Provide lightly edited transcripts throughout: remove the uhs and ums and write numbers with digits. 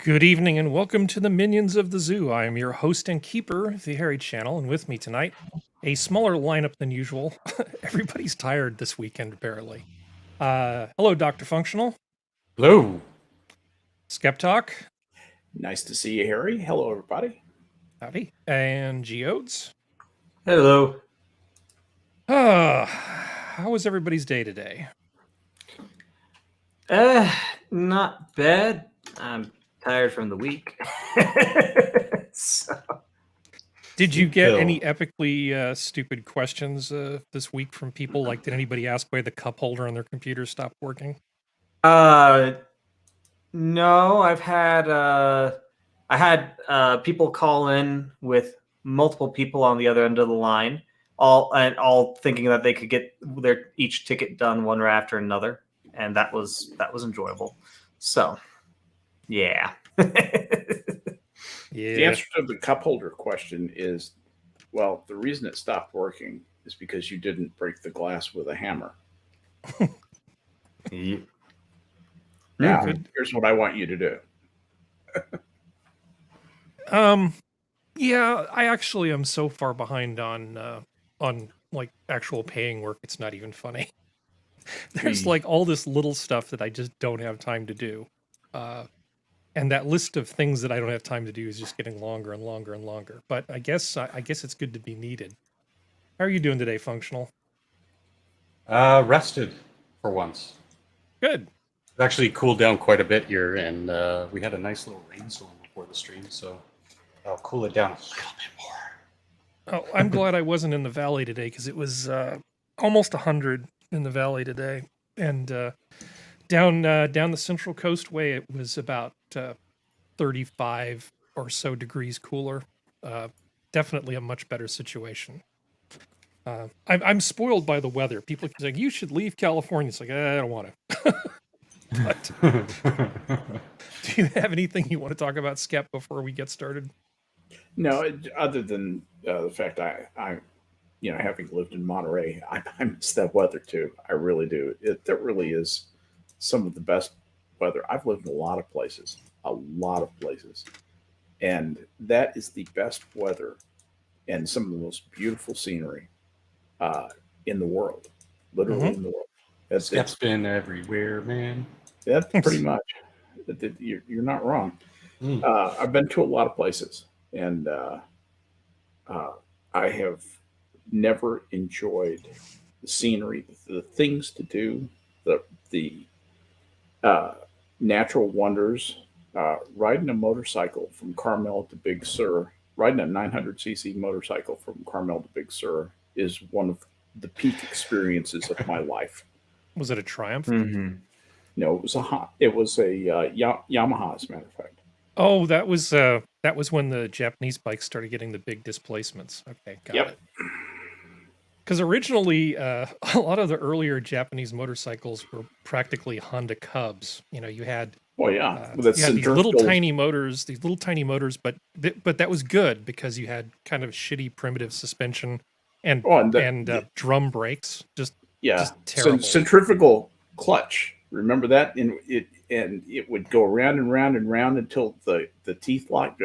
Good evening and welcome to the Minions of the Zoo. I am your host and keeper of the Harry Channel, and with me tonight, a smaller lineup than usual. Everybody's tired this weekend, apparently. Hello, DrFunctional. Hello. SkepTok. Nice to see you, Harry. Hello, everybody. Howdy. And Geodes. Hello. How was everybody's day today? Not bad. I'm tired from the week. So. Did you get any epically stupid questions this week from people? Like, did anybody ask why the cup holder on their computer stopped working? No, I've had I had people call in with multiple people on the other end of the line, all thinking that they could get their each ticket done one right after another, and that was enjoyable. So, yeah. Yeah. The answer to the cup holder question is, well, the reason it stopped working is because you didn't break the glass with a hammer. Now, here's what I want you to do. Yeah, I actually am so far behind on like actual paying work. It's not even funny. There's like all this little stuff that I just don't have time to do. And that list of things that I don't have time to do is just getting longer and longer and longer. But I guess it's good to be needed. How are you doing today, Functional? Rested for once. Good. It actually cooled down quite a bit here, and we had a nice little rainstorm before the stream, so I'll cool it down a little bit more. Oh, I'm glad I wasn't in the valley today because it was almost 100 in the valley today, and down the Central Coast way it was about 35 or so degrees cooler. Definitely a much better situation. I'm spoiled by the weather. People are like, you should leave California. It's like, I don't want to. But do you have anything you want to talk about, Skep, before we get started? No, other than the fact I having lived in Monterey, I miss that weather too. I really do. That really is some of the best weather. I've lived in a lot of places, and that is the best weather and some of the most beautiful scenery in the world, literally in the world. Skep's been everywhere, man. That's pretty much. You're not wrong. I've been to a lot of places, and I have never enjoyed the scenery, the things to do, the natural wonders. Riding a motorcycle from Carmel to Big Sur, riding a 900cc motorcycle from Carmel to Big Sur is one of the peak experiences of my life. Was it a Triumph? Mm-hmm. No, it was a Yamaha, as a matter of fact. Oh, that was when the Japanese bikes started getting the big displacements. Okay, got it. Because originally, a lot of the earlier Japanese motorcycles were practically Honda Cubs. You know, you had you had these little tiny motors, but that was good because you had kind of shitty primitive suspension and drum brakes. Just terrible. Centrifugal clutch. Remember that? And it would go round and round and round until the teeth locked.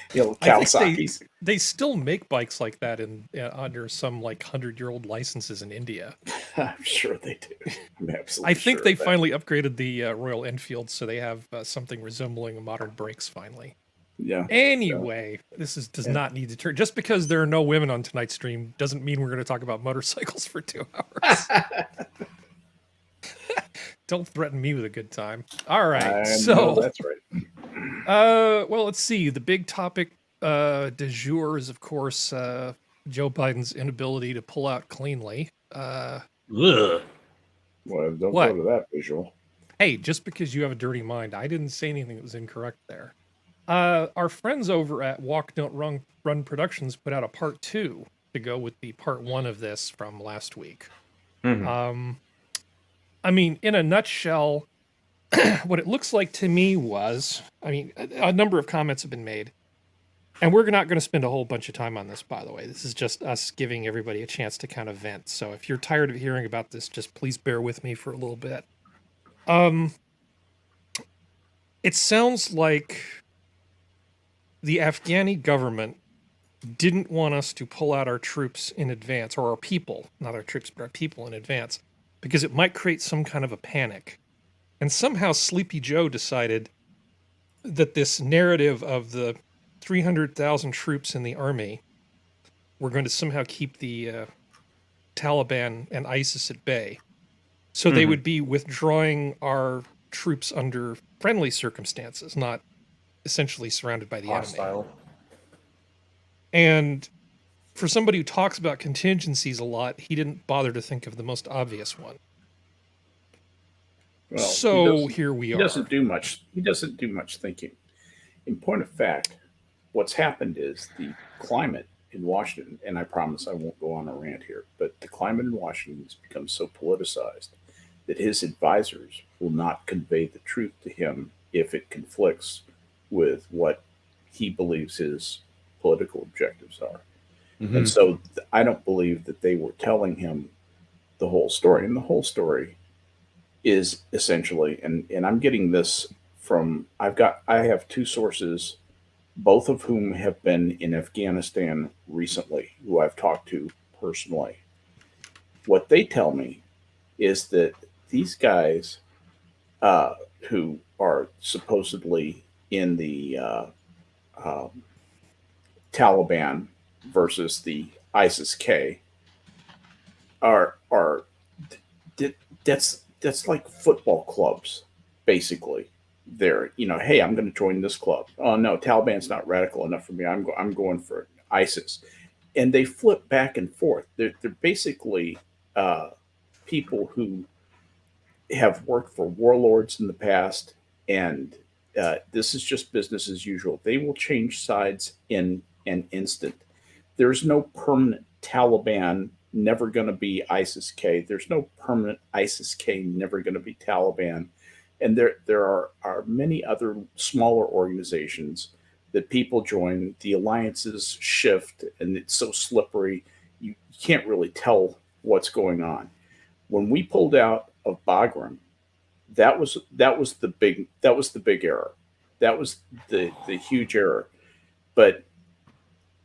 Kawasaki's. They still make bikes like that under some like 100-year-old licenses in India. I'm sure they do. I'm absolutely I think sure they finally upgraded the Royal Enfield so they have something resembling modern brakes finally. Yeah. Anyway, this does not need to turn. Just because there are no women on tonight's stream doesn't mean we're going to talk about motorcycles for 2 hours. Don't threaten me with a good time. All right, so that's right. Well, let's see. The big topic du jour is, of course, Joe Biden's inability to pull out cleanly. Well, don't go to that visual. Hey, just because you have a dirty mind, I didn't say anything that was incorrect there. Our friends over at Walk Don't Run Productions put out a part 2 to go with the part 1 of this from last week. Mm-hmm. I mean, in a nutshell, what it looks like to me was, I mean, a number of comments have been made, and we're not going to spend a whole bunch of time on this, by the way. This is just us giving everybody a chance to kind of vent. So if you're tired of hearing about this, just please bear with me for a little bit. It sounds like the Afghani government didn't want us to pull out our troops in advance, or our people, not our troops, but our people in advance, because it might create some kind of a panic. And somehow Sleepy Joe decided that this narrative of the 300,000 troops in the army were going to somehow keep the Taliban and ISIS at bay. So they would be withdrawing our troops under friendly circumstances, not essentially surrounded by the enemy. Hostile. And for somebody who talks about contingencies a lot, he didn't bother to think of the most obvious one. Well, so here we are. He doesn't do much. He doesn't do much thinking. In point of fact, what's happened is the climate in Washington, and I promise I won't go on a rant here, but the climate in Washington has become so politicized that his advisors will not convey the truth to him if it conflicts with what he believes his political objectives are. And so I don't believe that they were telling him the whole story. And the whole story is essentially, and I'm getting this from, I have two sources, both of whom have been in Afghanistan recently, who I've talked to personally. What they tell me is that these guys who are supposedly in the Taliban versus the ISIS-K that's like football clubs, basically. They're, hey, I'm going to join this club. Oh no, Taliban's not radical enough for me. I'm going for ISIS, and they flip back and forth. They're basically people who have worked for warlords in the past, and this is just business as usual. They will change sides in an instant. There's no permanent Taliban, never going to be ISIS-K. There's no permanent ISIS-K, never going to be Taliban. And there are many other smaller organizations that people join. The alliances shift, and it's so slippery. You can't really tell what's going on. When we pulled out of Bagram, that was the big error. That was the huge error. But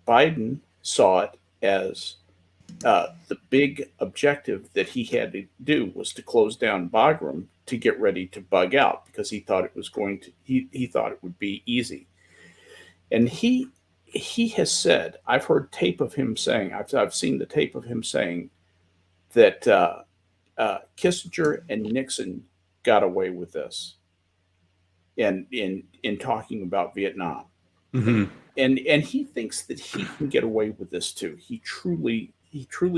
Biden saw it as the big objective that he had to do was to close down Bagram to get ready to bug out, because he thought it was going to. He thought it would be easy, and he has said, I've heard tape of him saying, I've seen the tape of him saying that Kissinger and Nixon got away with this, and in talking about Vietnam. And he thinks that he can get away with this too. He truly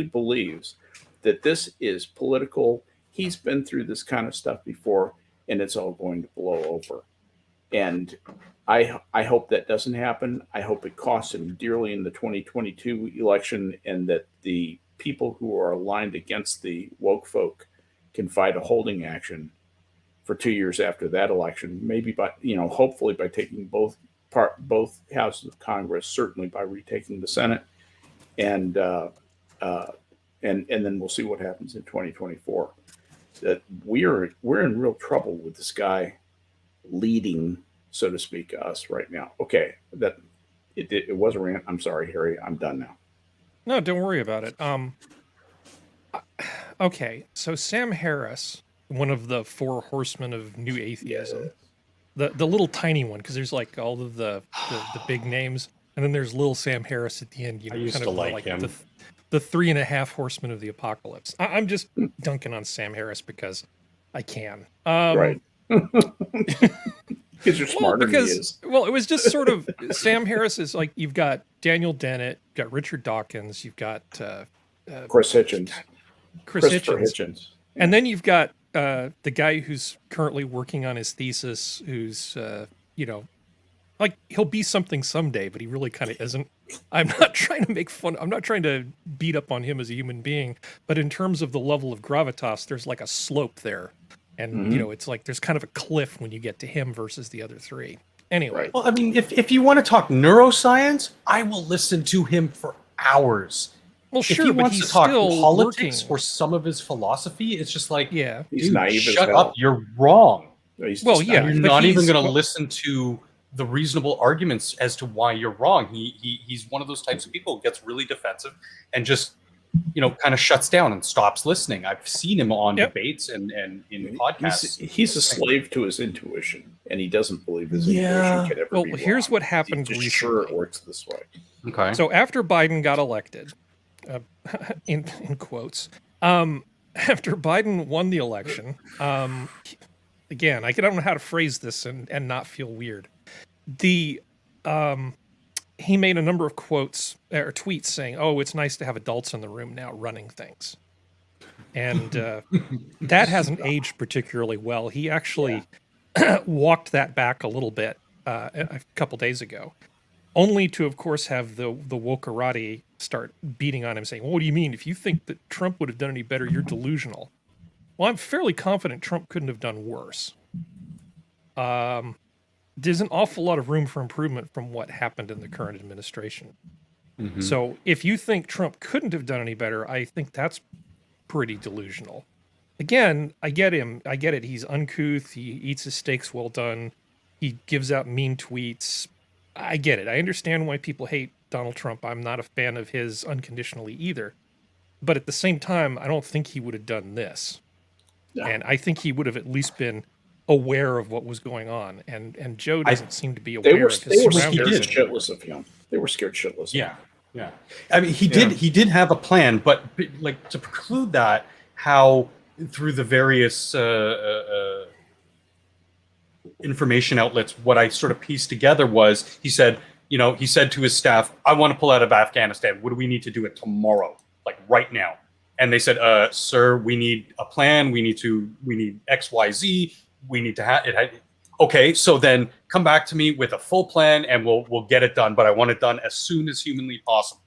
believes that this is political. He's been through this kind of stuff before, and it's all going to blow over. And I hope that doesn't happen. I hope it costs him dearly in the 2022 election, and that the people who are aligned against the woke folk can fight a holding action for 2 years after that election. Maybe by, hopefully by taking both houses of Congress, certainly by retaking the Senate, and then we'll see what happens in 2024. That we're in real trouble with this guy leading, so to speak, us right now. Okay, that it was a rant. I'm sorry, Harry. I'm done now. No, don't worry about it. Okay, so Sam Harris, one of the four horsemen of New Atheism, the little tiny one, because there's like all of the big names, and then there's little Sam Harris at the end. I used to like him. The 3.5 horsemen of the apocalypse. I'm just dunking on Sam Harris because I can. Right. Because you're smarter than he is. Well, it was just sort of, Sam Harris is like, you've got Daniel Dennett, you've got Richard Dawkins, you've got Chris Hitchens. Christopher Hitchens. And then you've got the guy who's currently working on his thesis, who's, like, he'll be something someday, but he really kind of isn't. I'm not trying to make fun. I'm not trying to beat up on him as a human being, but in terms of the level of gravitas, there's like a slope there. And, it's like there's kind of a cliff when you get to him versus the other three. Anyway. Right. Well, I mean, if you want to talk neuroscience, I will listen to him for hours. Well, if sure, he but wants he's to talk still politics working. or some of his philosophy, it's just like, Yeah. He's dude, naive as shut hell. up. You're wrong. He's Well, just yeah, naive. You're but not even he's- going to listen to the reasonable arguments as to why you're wrong. He's one of those types of people who gets really defensive and just, kind of shuts down and stops listening. I've seen him on Yep. debates and in podcasts. He's a slave to his intuition, and he doesn't believe his Yeah. intuition can ever Well, be here's wrong. what happened He's just sure it recently. works this way. Okay. So after Biden got elected, in quotes, after Biden won the election, again, I don't know how to phrase this and not feel weird. He made a number of quotes or tweets saying, "Oh, it's nice to have adults in the room now running things," and that hasn't aged particularly well. He actually walked that back a little bit a couple days ago, only to, of course, have the wokerati start beating on him, saying, "Well, what do you mean? If you think that Trump would have done any better, you're delusional." Well, I'm fairly confident Trump couldn't have done worse. There's an awful lot of room for improvement from what happened in the current administration. Mhm. So if you think Trump couldn't have done any better, I think that's pretty delusional. Again, I get him. I get it. He's uncouth. He eats his steaks well done. He gives out mean tweets. I get it. I understand why people hate Donald Trump. I'm not a fan of his unconditionally either. But at the same time, I don't think he would have done this. No. And I think he would have at least been aware of what was going on. And Joe doesn't seem to be They aware were of his scared surroundings. shitless of him. They were scared shitless. Of him. Yeah. I mean, he did have a plan, but like to preclude that, how through the various information outlets, what I sort of pieced together was he said to his staff, "I want to pull out of Afghanistan. What do we need to do it tomorrow, like right now?" And they said, "Sir, we need a plan. We need X, Y, Z. We need to have it." Okay, so then come back to me with a full plan, and we'll get it done. But I want it done as soon as humanly possible.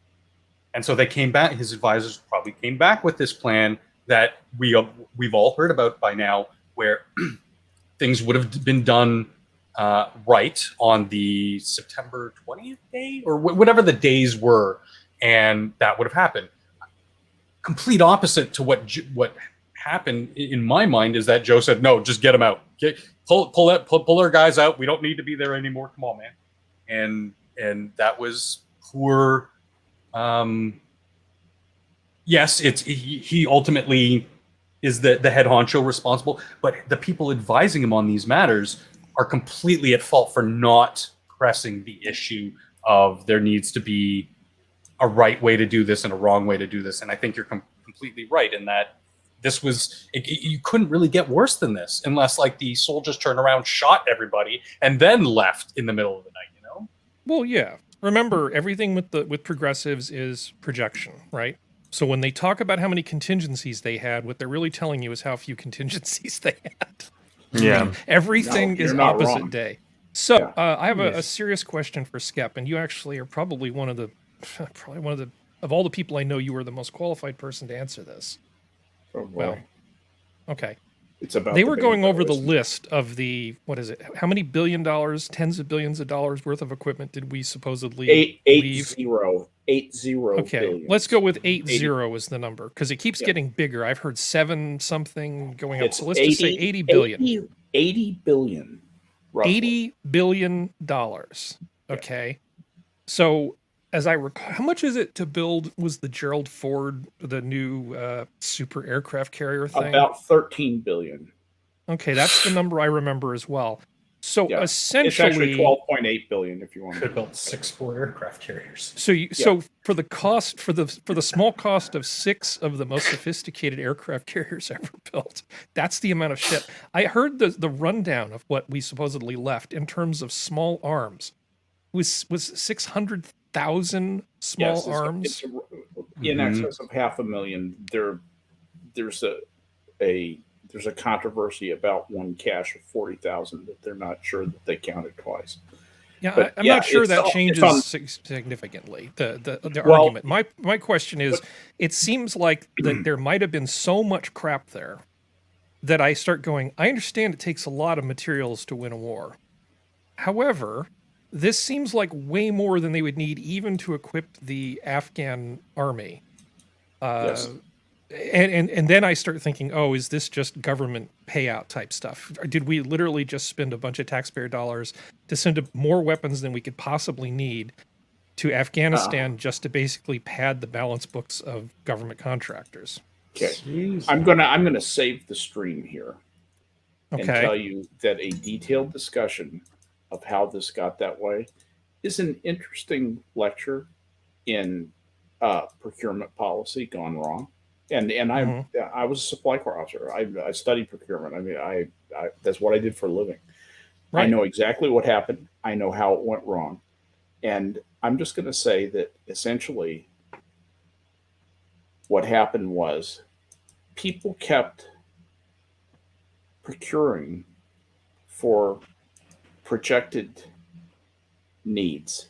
And so they came back. His advisors probably came back with this plan that we've all heard about by now, where things would have been done right on the September 20th day or whatever the days were, and that would have happened. Complete opposite to what happened in my mind is that Joe said, "No, just get them out. Pull our guys out. We don't need to be there anymore. Come on, man." And that was poor. Yes, he ultimately is the head honcho responsible, but the people advising him on these matters are completely at fault for not pressing the issue of there needs to be a right way to do this and a wrong way to do this. And I think you're completely right in that this was, you couldn't really get worse than this unless like the soldiers turned around, shot everybody, and then left in the middle of the night, Well, yeah. Remember, everything with progressives is projection, right? So when they talk about how many contingencies they had, what they're really telling you is how few contingencies they had. Yeah. Everything No, is you're not opposite wrong. day. So Yeah. I have a serious question for Skep, and you actually are probably of all the people I know, you are the most qualified person to answer this. Oh, boy. Well, okay. It's about They the were going band, over the isn't it? list of the, what is it? How many $billion, tens of billions of dollars worth of equipment did we supposedly leave? 80 Okay, billions. let's go with 80 as the number because it keeps getting bigger. I've heard 7 something going up. It's So let's just say 80 billion. 80 billion. Roughly. $80 billion. Okay. So as I recall, how much is it to build, was the Gerald Ford, the new super aircraft carrier thing? About 13 billion. Okay, that's the number I remember as well. So Yeah. It's actually essentially, 12.8 billion if you want Could to. have built 6 sport aircraft carriers. so for the cost, for the small cost of 6 of the most sophisticated aircraft carriers ever built, that's the amount of shit. I heard the rundown of what we supposedly left in terms of small arms was 600,000 small Yes, arms. it's in excess of 500,000. There's a controversy about one cache of 40,000 that they're not sure that they counted twice. Yeah, But, I'm yeah, not sure it's that on- changes it's on- significantly the Well- argument. My question is, it seems like that there might have been so much crap there that I start going, I understand it takes a lot of materials to win a war. However, this seems like way more than they would need even to equip the Afghan army. Yes. And then I start thinking, oh, is this just government payout type stuff? Did we literally just spend a bunch of taxpayer dollars to send more weapons than we could possibly need to Afghanistan just to basically pad the balance books of government contractors? Okay. Jeez. I'm gonna save the stream here and tell Okay. you that a detailed discussion of how this got that way is an interesting lecture in procurement policy gone wrong. And I was a supply corps officer. I studied procurement. I mean, I that's what I did for a living. I Right. know exactly what happened. I know how it went wrong. And I'm just going to say that essentially what happened was people kept procuring for projected needs.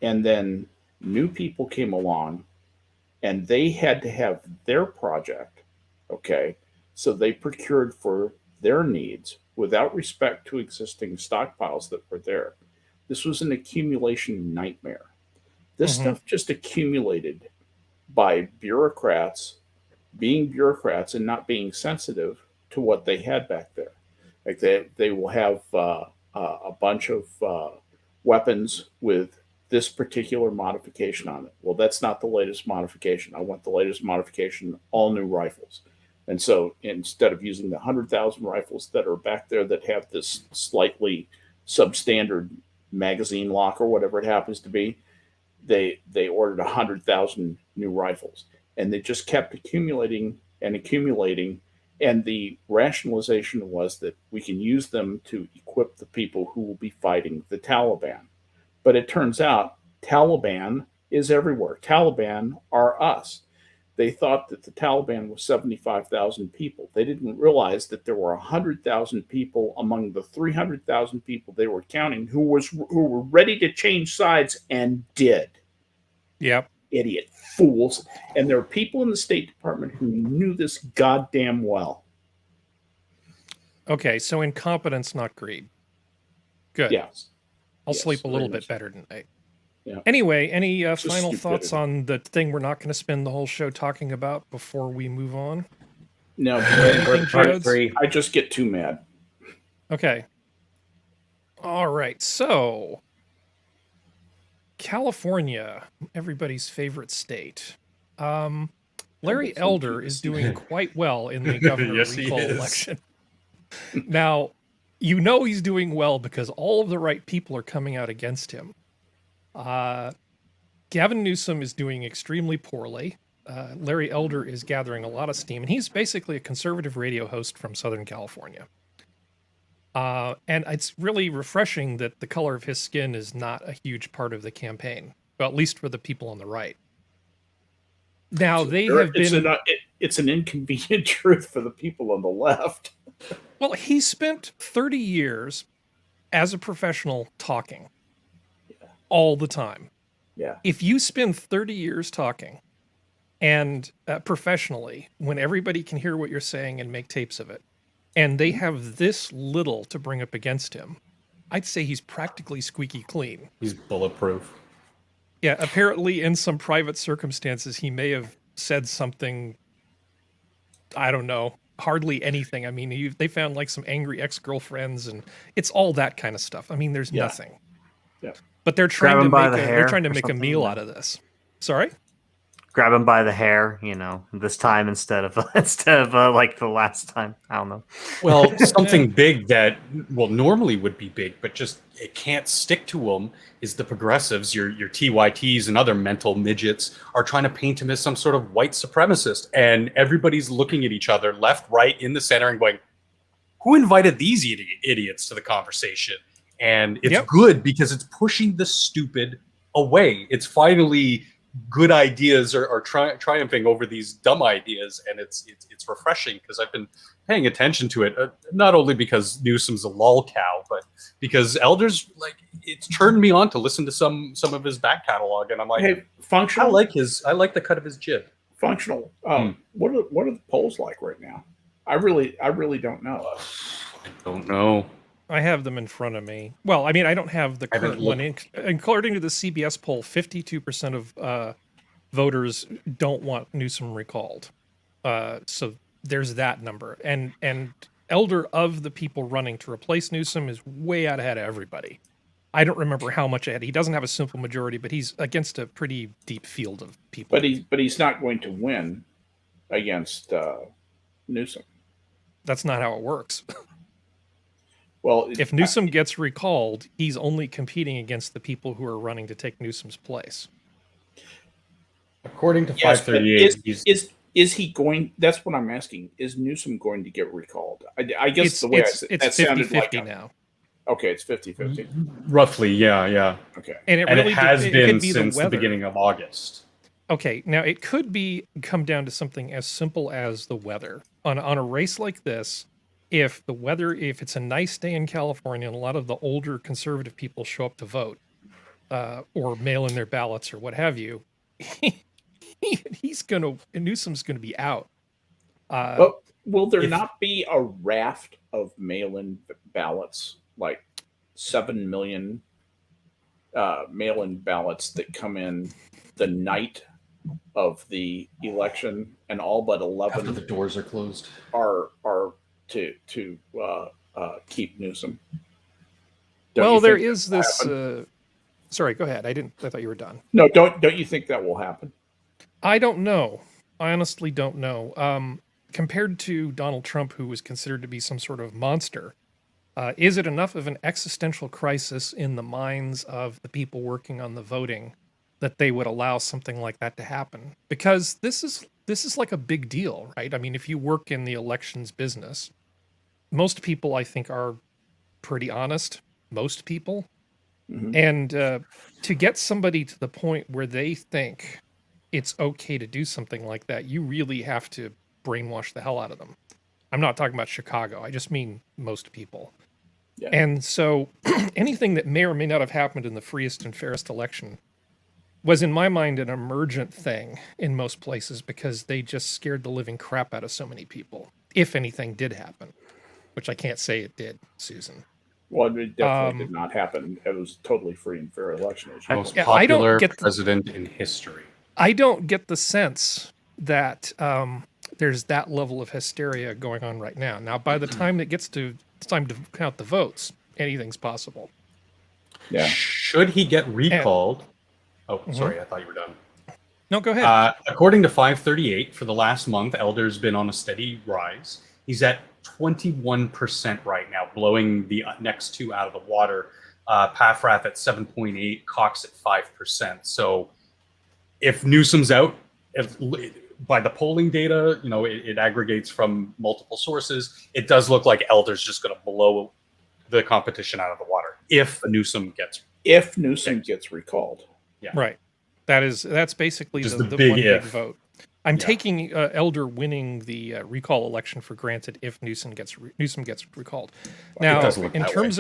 And then new people came along and they had to have their project, okay? So they procured for their needs without respect to existing stockpiles that were there. This was an accumulation nightmare. This stuff just accumulated by bureaucrats being bureaucrats and not being sensitive to what they had back there. Like they will have a bunch of weapons with this particular modification on it. Well, that's not the latest modification. I want the latest modification, all new rifles. And so instead of using the 100,000 rifles that are back there that have this slightly substandard magazine lock or whatever it happens to be, they ordered 100,000 new rifles. And they just kept accumulating and accumulating. And the rationalization was that we can use them to equip the people who will be fighting the Taliban. But it turns out Taliban is everywhere. Taliban are us. They thought that the Taliban was 75,000 people. They didn't realize that there were 100,000 people among the 300,000 people they were counting who were ready to change sides and did. Yep. Idiot fools. And there are people in the State Department who knew this goddamn well. Okay, so incompetence, not greed. Good. Yes. I'll Yes, sleep a little very bit much. better tonight. Yeah. Anyway, any Just final thoughts stupidity. on the thing we're not going to spend the whole show talking about before we move on? No, Anything, Part Jads? 3. I just get too mad. Okay. All right. So, California, everybody's favorite state. Larry Elder is doing quite well in the governor Yes, he recall is. election. Now, you know he's doing well because all of the right people are coming out against him. Gavin Newsom is doing extremely poorly. Larry Elder is gathering a lot of steam, and he's basically a conservative radio host from Southern California. And it's really refreshing that the color of his skin is not a huge part of the campaign, well, at least for the people on the right. Now, they have been... It's an inconvenient truth for the people on the left. Well, he spent 30 years as a professional talking all the time. Yeah. If you spend 30 years talking and professionally, when everybody can hear what you're saying and make tapes of it, and they have this little to bring up against him, I'd say he's practically squeaky clean. He's bulletproof. Yeah, apparently in some private circumstances, he may have said something, I don't know, hardly anything. I mean, they found like some angry ex-girlfriends, and it's all that kind of stuff. I mean, there's nothing. Yeah. But they're Grab trying him to by make the a, hair they're trying to or make a something, meal no? out of this. Sorry? Grab him by the hair, this time instead of like the last time. I don't know. Well, something big that, well, normally would be big, but just it can't stick to them is the progressives, your TYTs and other mental midgets are trying to paint him as some sort of white supremacist. And everybody's looking at each other, left, right, in the center, and going, who invited these idiots to the conversation? And it's good because it's pushing the stupid away. It's finally good ideas are triumphing over these dumb ideas, and it's refreshing because I've been paying attention to it, not only because Newsom's a lol cow, but because Elder's it's turned me on to listen to some of his back catalog, and I'm like, Hey, Functional. I like the cut of his jib. Functional. What are the polls like right now? I really don't know. I don't know. I have them in front of me. Well, I mean, I don't have the current one. According to the CBS poll, 52% of voters don't want Newsom recalled. So there's that number. And Elder of the people running to replace Newsom is way out ahead of everybody. I don't remember how much ahead. He doesn't have a simple majority, but he's against a pretty deep field of people. But he's not going to win against Newsom. That's not how it works. Well, If Newsom gets recalled, he's only competing against the people who are running to take Newsom's place. According to yes, but 538, is he going? That's what I'm asking. Is Newsom going to get recalled? I guess It's the way it's that 50-50 sounded like now. Okay, it's 50-50. roughly, yeah. Okay. And it And really it has it been could be since the weather. beginning of August. Okay, now it could come down to something as simple as the weather. On a race like this, if it's a nice day in California and a lot of the older conservative people show up to vote, or mail in their ballots or what have you, Newsom's gonna be out. But will there not be a raft of mail-in ballots, like 7 million mail-in ballots that come in the night of the election, and all but 11 After the doors are closed. are to keep Newsom? Well, there think is that will this. happen? Sorry, go ahead. I thought you were done. No, don't you think that will happen? I don't know. I honestly don't know. Compared to Donald Trump, who was considered to be some sort of monster, is it enough of an existential crisis in the minds of the people working on the voting that they would allow something like that to happen? Because this is like a big deal, right? I mean, if you work in the elections business, most people, I think, are pretty honest. Most people. Mhm. And to get somebody to the point where they think it's okay to do something like that, you really have to brainwash the hell out of them. I'm not talking about Chicago. I just mean most people. Yeah. And so anything that may or may not have happened in the freest and fairest election was, in my mind, an emergent thing in most places because they just scared the living crap out of so many people, if anything did happen, which I can't say it did, Susan. Well, it definitely did not happen. It was totally free and fair election. As you Most Yeah, I don't popular get the- president in history. I don't get the sense that there's that level of hysteria going on right now. Now, by the time it's time to count the votes, anything's possible. Yeah. Should he get recalled? Mm-hmm. Sorry, I thought you were done. No, go ahead. According to 538, for the last month, Elder's been on a steady rise. He's at 21% right now, blowing the next two out of the water. Paffrath at 7.8, Cox at 5%. So if Newsom's out, by the polling data, it aggregates from multiple sources. It does look like Elder's just going to blow the competition out of the water if Newsom gets recalled. Yeah. Right. That's basically Just the the big one big if. vote. I'm taking Elder winning the recall election for granted if Newsom gets recalled. Now, does look in that terms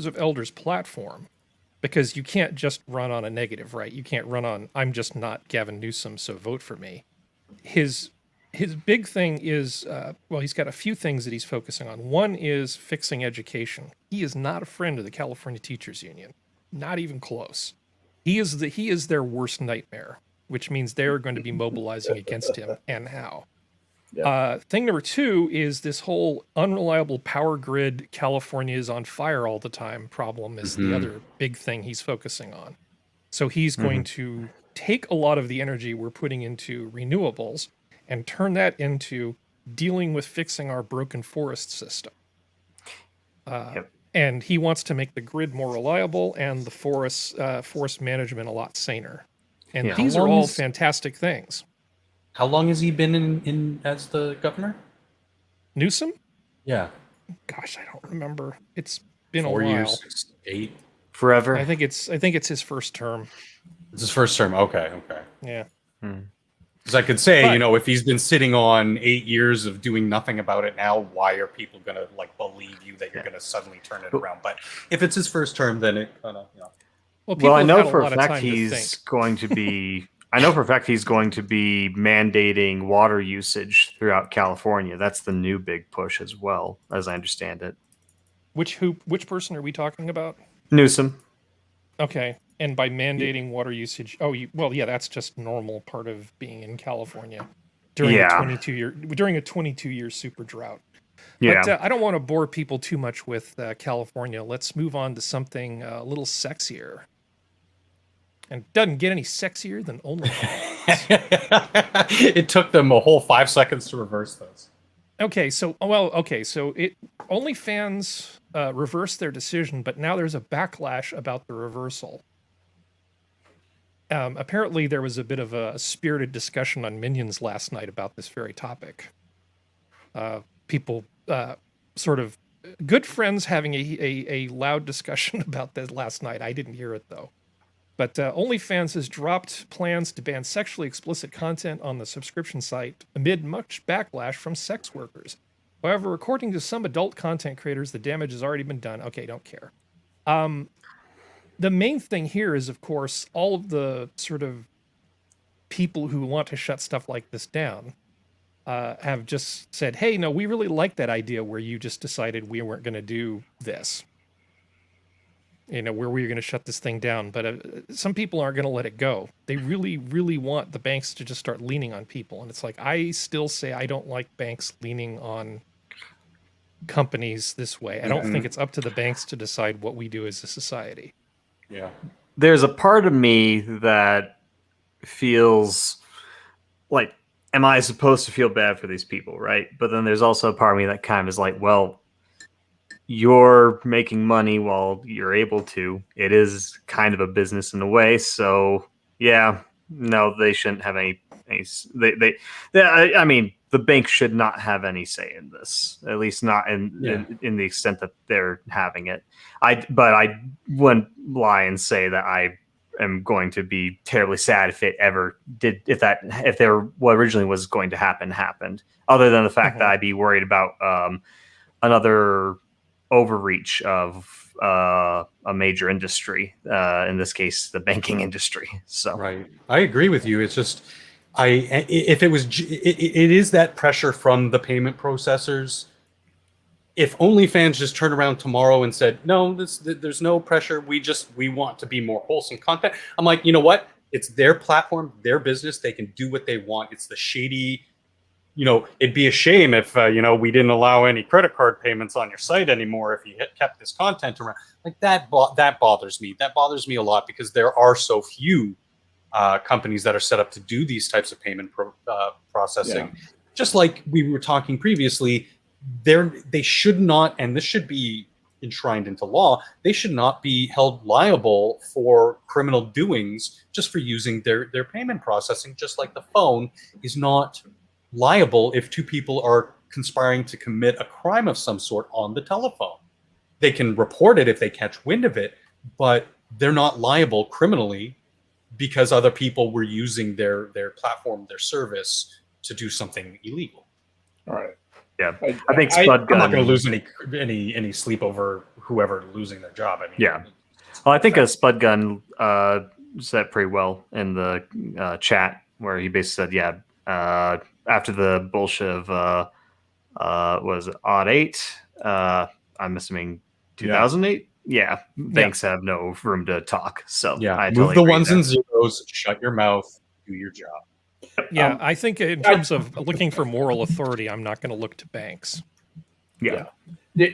of Elder's platform, because you can't just run on a negative, right? You can't run on I'm just not Gavin Newsom, so vote for me. His big thing is he's got a few things that he's focusing on. One is fixing education. He is not a friend of the California Teachers Union, not even close. He is their worst nightmare, which means they're going to be mobilizing against him, and how. Yeah. Thing number two is this whole unreliable power grid, California is on fire all the time problem is the other big thing he's focusing on. So he's going to take a lot of the energy we're putting into renewables and turn that into dealing with fixing our broken forest system. And he wants to make the grid more reliable and the forest management a lot saner. And these are all fantastic things. How long has he been in as the governor? Newsom? Yeah. Gosh, I don't remember. It's been 4 a while. years, 6, 8. Forever. I think it's his first term. It's his first term. Okay. Yeah. Because I could say, But- if he's been sitting on 8 years of doing nothing about it now, why are people going to believe you that you're going to suddenly turn it around? But if it's his first term, then it kind of, Well, I have know had a for a lot of fact time to he's think. going to be. I know for a fact he's going to be mandating water usage throughout California. That's the new big push, as well as I understand it. Which person are we talking about? Newsom. Okay. And by mandating water usage, well, yeah, that's just normal part of being in California during Yeah. a 22-year super drought. Yeah. But I don't want to bore people too much with California. Let's move on to something a little sexier. And it doesn't get any sexier than OnlyFans. It took them a whole 5 seconds to reverse those. So OnlyFans reversed their decision, but now there's a backlash about the reversal. Apparently, there was a bit of a spirited discussion on Minions last night about this very topic. People, sort of good friends, having a loud discussion about that last night. I didn't hear it though. But OnlyFans has dropped plans to ban sexually explicit content on the subscription site amid much backlash from sex workers. However, according to some adult content creators, the damage has already been done. Okay, don't care. The main thing here is, of course, all of the sort of people who want to shut stuff like this down have just said, hey, no, we really like that idea where you just decided we weren't going to do this. Where we were going to shut this thing down. But some people aren't going to let it go. They really, really want the banks to just start leaning on people. And it's like, I still say I don't like banks leaning on companies this way. I don't think it's up to the banks to decide what we do as a society. Yeah. There's a part of me that feels like, am I supposed to feel bad for these people, right? But then there's also a part of me that kind of is like, well, you're making money while you're able to. It is kind of a business in a way. So yeah, no, they shouldn't have any I mean, the bank should not have any say in this, at least not in the extent that they're having it. But I wouldn't lie and say that I am going to be terribly sad if it ever did, if there what originally was going to happen happened, other than the fact that I'd be worried about another overreach of a major industry, in this case the banking industry. So right, I agree with you. It's just it is that pressure from the payment processors. If OnlyFans just turned around tomorrow and said, no, there's no pressure, we want to be more wholesome content, I'm like, you know what, it's their platform, their business, they can do what they want. It's the shady, it'd be a shame if, we didn't allow any credit card payments on your site anymore if you kept this content around. Like that bothers me. That bothers me a lot because there are so few companies that are set up to do these types of payment processing. Yeah. Just like we were talking previously, they should not, and this should be enshrined into law, they should not be held liable for criminal doings just for using their payment processing, just like the phone is not liable if two people are conspiring to commit a crime of some sort on the telephone. They can report it if they catch wind of it, but they're not liable criminally because other people were using their platform, their service to do something illegal. All right. Yeah, I think Spud Gun, I'm not going to lose any sleep over whoever losing their job. I mean, yeah. Well, I think Spud Gun said pretty well in the chat where he basically said, yeah, after the bullshit of was it Odd 8? I'm assuming 2008. Yeah, banks have no room to talk. So yeah, I move totally the agree ones there. and zeros, shut your mouth, do your job. Yeah, I think in terms of looking for moral authority, I'm not going to look to banks. Yeah.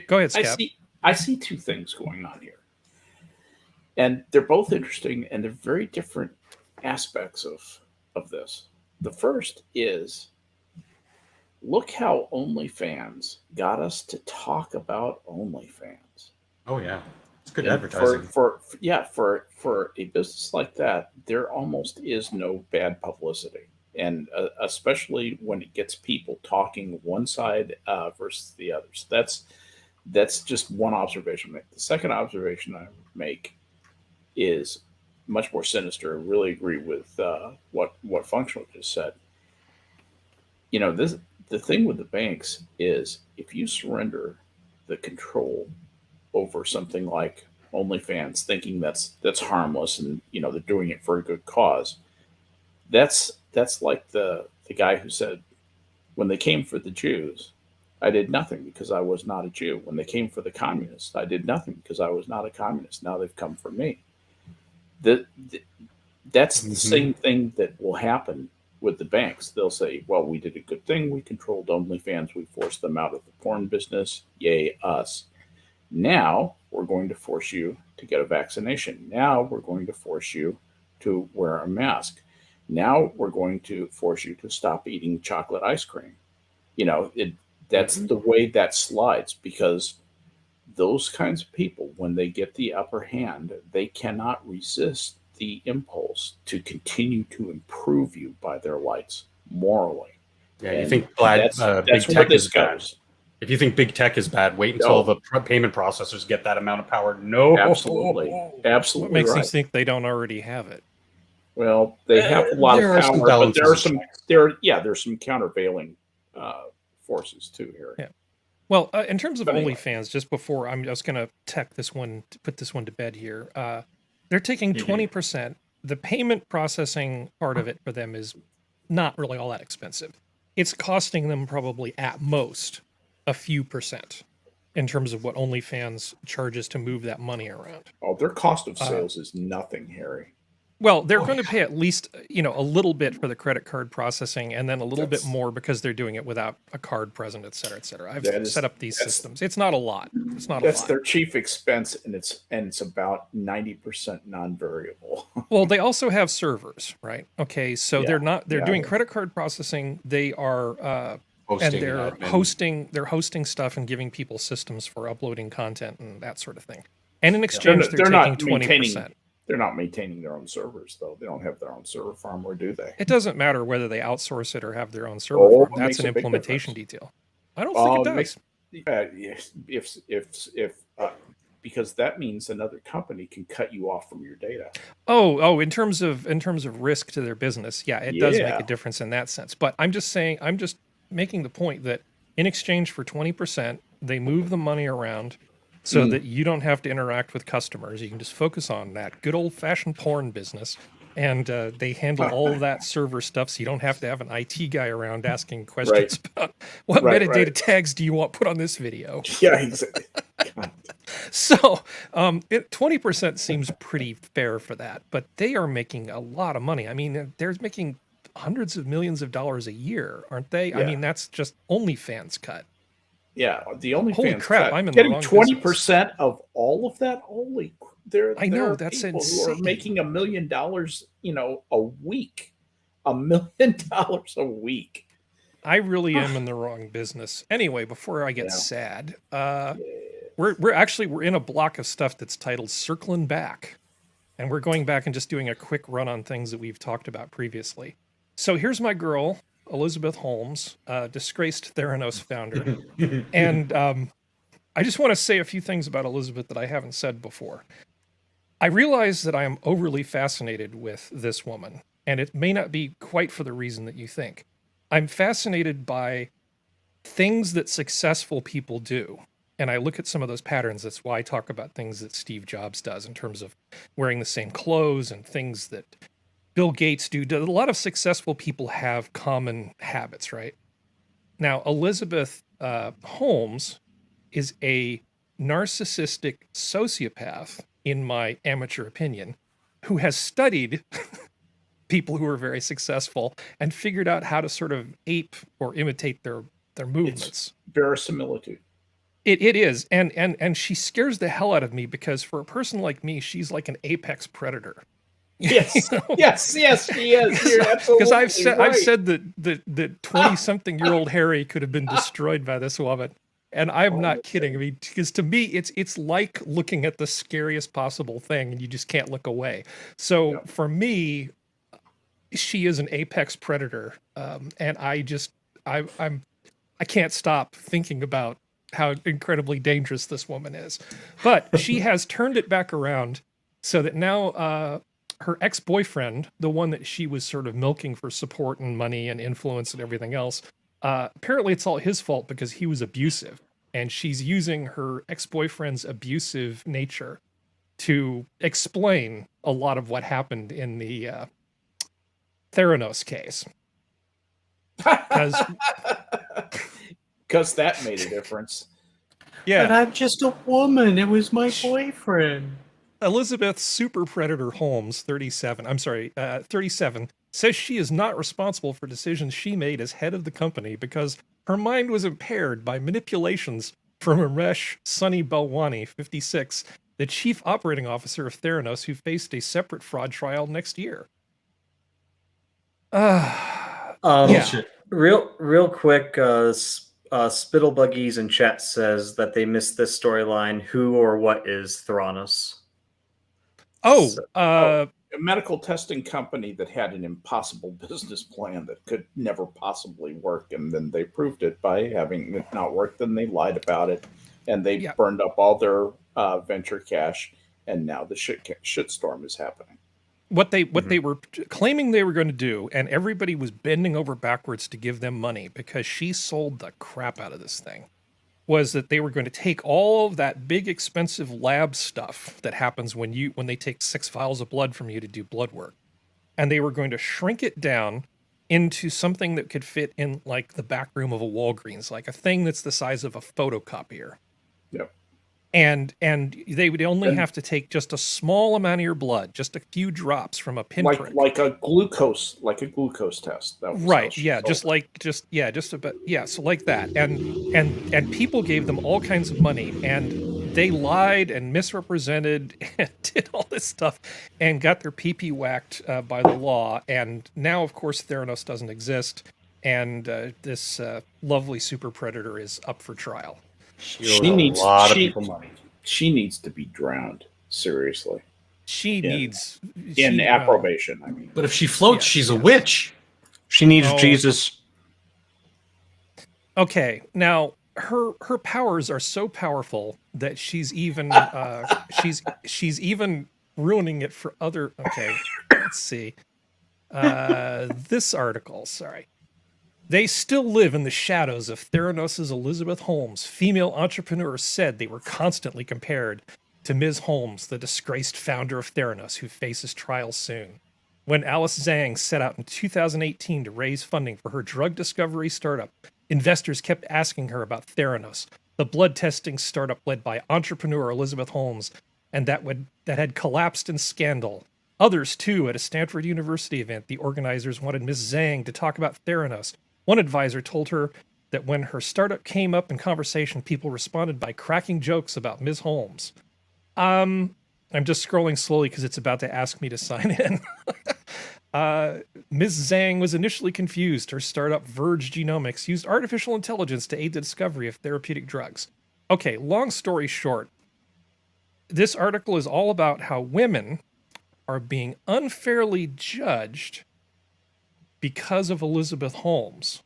Go ahead, Skep. I see two things going on here. And they're both interesting, and they're very different aspects of this. The first is, look how OnlyFans got us to talk about OnlyFans. Oh, yeah. It's good advertising. For a business like that, there almost is no bad publicity. And especially when it gets people talking one side versus the other. So that's just one observation I make. The second observation I make is much more sinister. I really agree with what Functional just said. The thing with the banks is if you surrender the control over something like OnlyFans, thinking that's harmless and they're doing it for a good cause, that's like the guy who said, when they came for the Jews, I did nothing because I was not a Jew. When they came for the communists, I did nothing because I was not a communist. Now they've come for me. That's the same thing that will happen with the banks. They'll say, well, we did a good thing. We controlled OnlyFans. We forced them out of the porn business. Yay, us. Now we're going to force you to get a vaccination. Now we're going to force you to wear a mask. Now we're going to force you to stop eating chocolate ice cream. That's the way that slides, because those kinds of people, when they get the upper hand, they cannot resist the impulse to continue to improve you by their lights morally. Yeah, you And think that's big where tech this is bad. goes. If you think big tech is bad, wait until the payment processors get that amount of power. No, Absolutely. What Absolutely makes right. you think they don't already have it? Well, they have a lot there of are some power, but balances there are of some checks. there's some countervailing forces too here. Yeah. Well, in terms of But anyway. OnlyFans, just before I'm just going to put this one to bed here. They're taking 20%. The payment processing part of it for them is not really all that expensive. It's costing them probably at most a few percent in terms of what OnlyFans charges to move that money around. Oh, their cost of sales is nothing, Harry. Well, they're going to pay at least, a little bit for the credit card processing, and then a little bit That's- more because they're doing it without a card present, et cetera, et cetera. I've That is- set up these that's- systems. It's not a lot. It's not a That's lot. their chief expense, and it's about 90% non-variable. Well, they also have servers, right? Okay, so they're Yeah. doing credit card processing. They are and they're hosting stuff and giving people systems for uploading content and that sort of thing. And in exchange, they're taking 20%. They're not maintaining their own servers, though. They don't have their own server farm, or do they? It doesn't matter whether they outsource it or have their own server Oh, farm. it That's makes an a big implementation difference. detail. I don't think it does. Yes, if because that means another company can cut you off from your data. Oh, in terms of risk to their business, yeah, it does make Yeah. a difference in that sense. But I'm just making the point that in exchange for 20%, they move the money around so that you don't have to interact with customers. You can just focus on that good old-fashioned porn business, and they handle all of that server stuff, so you don't have to have an IT guy around asking questions about what metadata tags do you want put on this video. Yeah, exactly. So 20% seems pretty fair for that, but they are making a lot of money. I mean, they're making hundreds of millions of dollars a year, aren't they? I Yeah. mean, that's just OnlyFans cut. Yeah, the only Holy fans crap, cut. I'm in the getting wrong 20% of all of that. I know, there are that's people who are insane. making $1 million, a week. $1 million a week. I really am in the wrong business. Anyway, before I get sad, we're in a block of stuff that's titled Circling Back. And we're going back and just doing a quick run on things that we've talked about previously. So here's my girl, Elizabeth Holmes, disgraced Theranos founder. And I just want to say a few things about Elizabeth that I haven't said before. I realize that I am overly fascinated with this woman, and it may not be quite for the reason that you think. I'm fascinated by things that successful people do. And I look at some of those patterns. That's why I talk about things that Steve Jobs does in terms of wearing the same clothes and things that Bill Gates do. A lot of successful people have common habits, right? Now, Elizabeth Holmes is a narcissistic sociopath, in my amateur opinion, who has studied people who are very successful and figured out how to sort of ape or imitate their movements. It's verisimilitude. It is, and she scares the hell out of me because for a person like me, she's like an apex predator. Yes, yes, she is. You're absolutely Because I've right. said that the 20-something-year-old Harry could have been destroyed by this woman, and I'm not kidding. I mean, because to me, it's like looking at the scariest possible thing, and you just can't look away. So for me, she is an apex predator, and I can't stop thinking about how incredibly dangerous this woman is. But she has turned it back around so that now her ex-boyfriend, the one that she was sort of milking for support and money and influence and everything else, apparently it's all his fault because he was abusive. And she's using her ex-boyfriend's abusive nature to explain a lot of what happened in the Theranos case. Because that made a difference. Yeah. But I'm just a woman. It was my boyfriend. Elizabeth Super Predator Holmes, 37. I'm sorry, 37, says she is not responsible for decisions she made as head of the company because her mind was impaired by manipulations from Ramesh Sunny Balwani, 56, the chief operating officer of Theranos, who faced a separate fraud trial next year. Yeah. Bullshit. Real quick, Spittle Buggies in chat says that they missed this storyline. Who or what is Theranos? A medical testing company that had an impossible business plan that could never possibly work, and then they proved it by having it not work. Then they lied about it, and they burned up all their venture cash, and now the shitstorm is happening. What they were claiming they were going to do, and everybody was bending over backwards to give them money because she sold the crap out of this thing, was that they were going to take all of that big expensive lab stuff that happens when they take 6 vials of blood from you to do blood work, and they were going to shrink it down into something that could fit in like the back room of a Walgreens, like a thing that's the size of a photocopier. Yep. And they would only have to take just a small amount of your blood, just a few drops from a pinprick, like a glucose test. That was right? Yeah, so like that. And people gave them all kinds of money, and they lied and misrepresented and did all this stuff, and got their pee-pee whacked by the law. And now, of course, Theranos doesn't exist, and this lovely super predator is up for trial. She needs a lot of people money. She needs to be drowned. Seriously, she needs approbation. I mean, but if she floats, she's a witch. She needs Jesus. Okay, now her powers are so powerful that she's even she's even ruining it for other. Okay, let's see. This article. Sorry. They still live in the shadows of Theranos' Elizabeth Holmes. Female entrepreneurs said they were constantly compared to Ms. Holmes, the disgraced founder of Theranos, who faces trial soon. When Alice Zhang set out in 2018 to raise funding for her drug discovery startup, investors kept asking her about Theranos, the blood testing startup led by entrepreneur Elizabeth Holmes, and that had collapsed in scandal. Others, too, at a Stanford University event, the organizers wanted Ms. Zhang to talk about Theranos. One advisor told her that when her startup came up in conversation, people responded by cracking jokes about Ms. Holmes. I'm just scrolling slowly because it's about to ask me to sign in. Ms. Zhang was initially confused. Her startup, Verge Genomics, used artificial intelligence to aid the discovery of therapeutic drugs. Okay, long story short, this article is all about how women are being unfairly judged because of Elizabeth Holmes.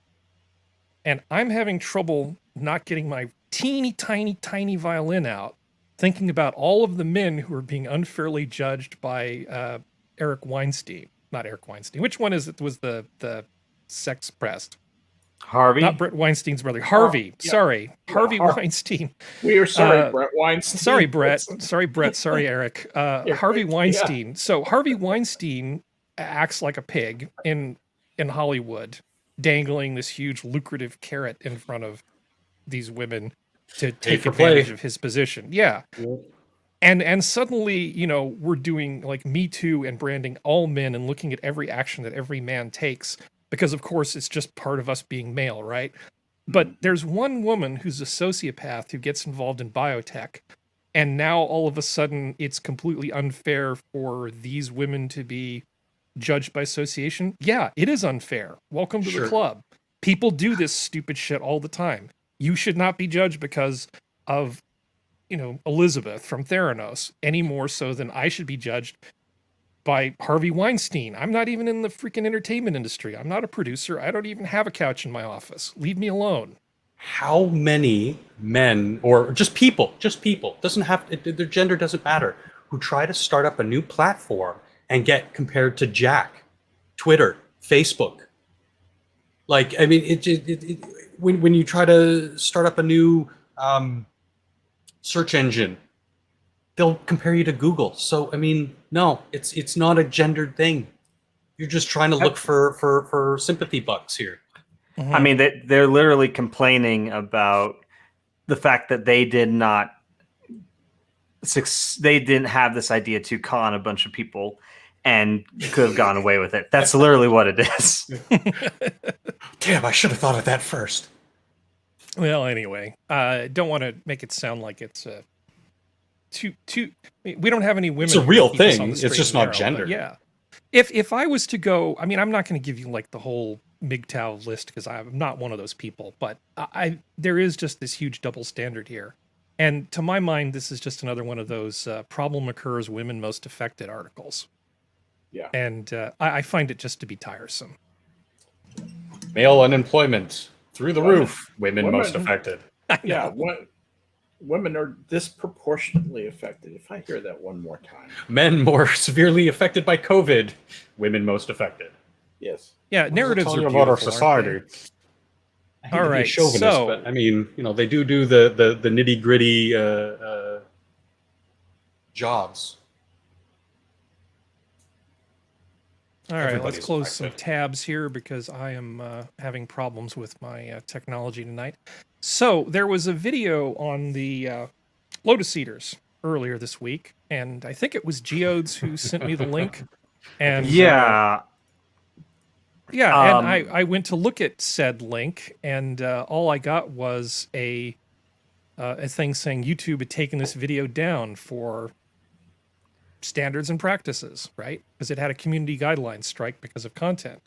And I'm having trouble not getting my teeny tiny violin out, thinking about all of the men who are being unfairly judged by Eric Weinstein. Not Eric Weinstein. Which one was the sex pressed? Harvey? Not Brett Weinstein's brother. Harvey. Sorry. Harvey Weinstein. We are sorry, Brett Weinstein. Sorry, Brett. Sorry, Brett. Sorry, Eric. Harvey Weinstein. Yeah. So Harvey Weinstein acts like a pig in Hollywood, dangling this huge lucrative carrot in front of these women to take advantage of his position. Yeah. And suddenly, we're doing like Me Too and branding all men and looking at every action that every man takes because, of course, it's just part of us being male, right? But there's one woman who's a sociopath who gets involved in biotech, and now all of a sudden it's completely unfair for these women to be judged by association. Yeah, it is unfair. Welcome to the club. People do this stupid shit all the time. You should not be judged because of, Elizabeth from Theranos any more so than I should be judged by Harvey Weinstein. I'm not even in the freaking entertainment industry. I'm not a producer. I don't even have a couch in my office. Leave me alone. How many men or just people, doesn't have their gender doesn't matter, who try to start up a new platform and get compared to Jack, Twitter, Facebook. Like, I mean, when you try to start up a new search engine, they'll compare you to Google. So, I mean, no, it's not a gendered thing. You're just trying to look for sympathy bucks here. Mm-hmm. I mean, they're literally complaining about the fact that they did not they didn't have this idea to con a bunch of people and could have gone away with it. That's literally what it is. Damn, I should have thought of that first. Well, anyway, don't want to make it sound like it's we don't have any women. It's a real who keep us thing. on the It's straight just and not narrow, gender. but yeah. If I was to go, I mean, I'm not going to give you like the whole MGTOW list because I'm not one of those people, but there is just this huge double standard here. And to my mind, this is just another one of those problem occurs women most affected articles. Yeah. And I find it just to be tiresome. Male unemployment through the roof. Women most affected. Yeah, women are disproportionately affected. If I hear that one more time. Men more severely affected by COVID. Women most affected. Yes. Yeah, narratives are about our beautiful, society. aren't they? I hate All to be right, chauvinist, so- but I mean, they do the nitty gritty jobs. All right, let's Everybody's close some affected. tabs here because I am having problems with my technology tonight. So there was a video on the Lotus Eaters earlier this week, and I think it was Geodes who sent me the link. And Yeah. yeah, Um, and I went to look at said link, and all I got was a thing saying YouTube had taken this video down for standards and practices, right? Because it had a community guidelines strike because of content.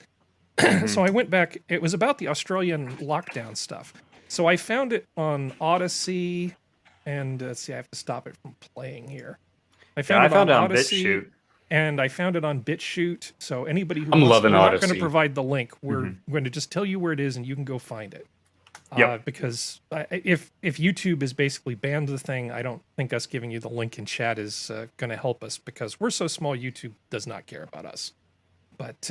So I went back. It was about the Australian lockdown stuff. So I found it on Odyssey, and let's see, I have to stop it from playing here. I found I found it on Odyssey, BitChute. and I found it on BitChute. So anybody who I'm wants, loving we're not going Odyssey. to provide the link. We're going to just tell you where it is, and you can go find it. Yep. Because if YouTube has basically banned the thing, I don't think us giving you the link in chat is going to help us because we're so small. YouTube does not care about us. But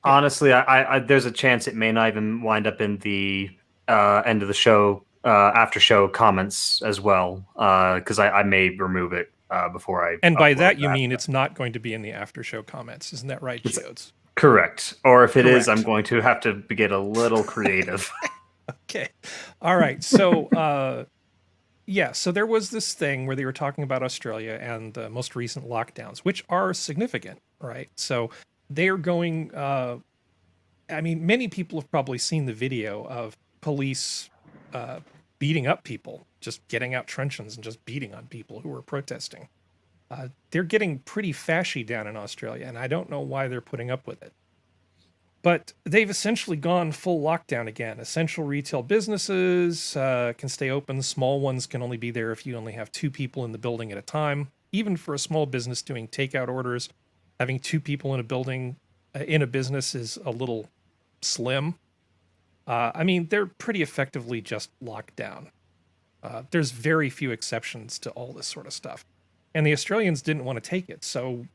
Honestly, I there's a chance it may not even wind up in the end of the show, after show comments as well, because I may remove it before I. and by upload that you mean it's not going to be in the after show comments, isn't that right, Geodes? correct? Or if it is, Correct. I'm going to have to get a little creative. Okay. All right. So, yeah. So there was this thing where they were talking about Australia and the most recent lockdowns, which are significant, right? So they're going. I mean, many people have probably seen the video of police beating up people, just getting out truncheons and just beating on people who were protesting. They're getting pretty fashy down in Australia, and I don't know why they're putting up with it. But they've essentially gone full lockdown again. Essential retail businesses can stay open. Small ones can only be there if you only have 2 people in the building at a time. Even for a small business doing takeout orders, having 2 people in a building, in a business is a little slim. I mean, they're pretty effectively just locked down. There's very few exceptions to all this sort of stuff. And the Australians didn't want to take it. So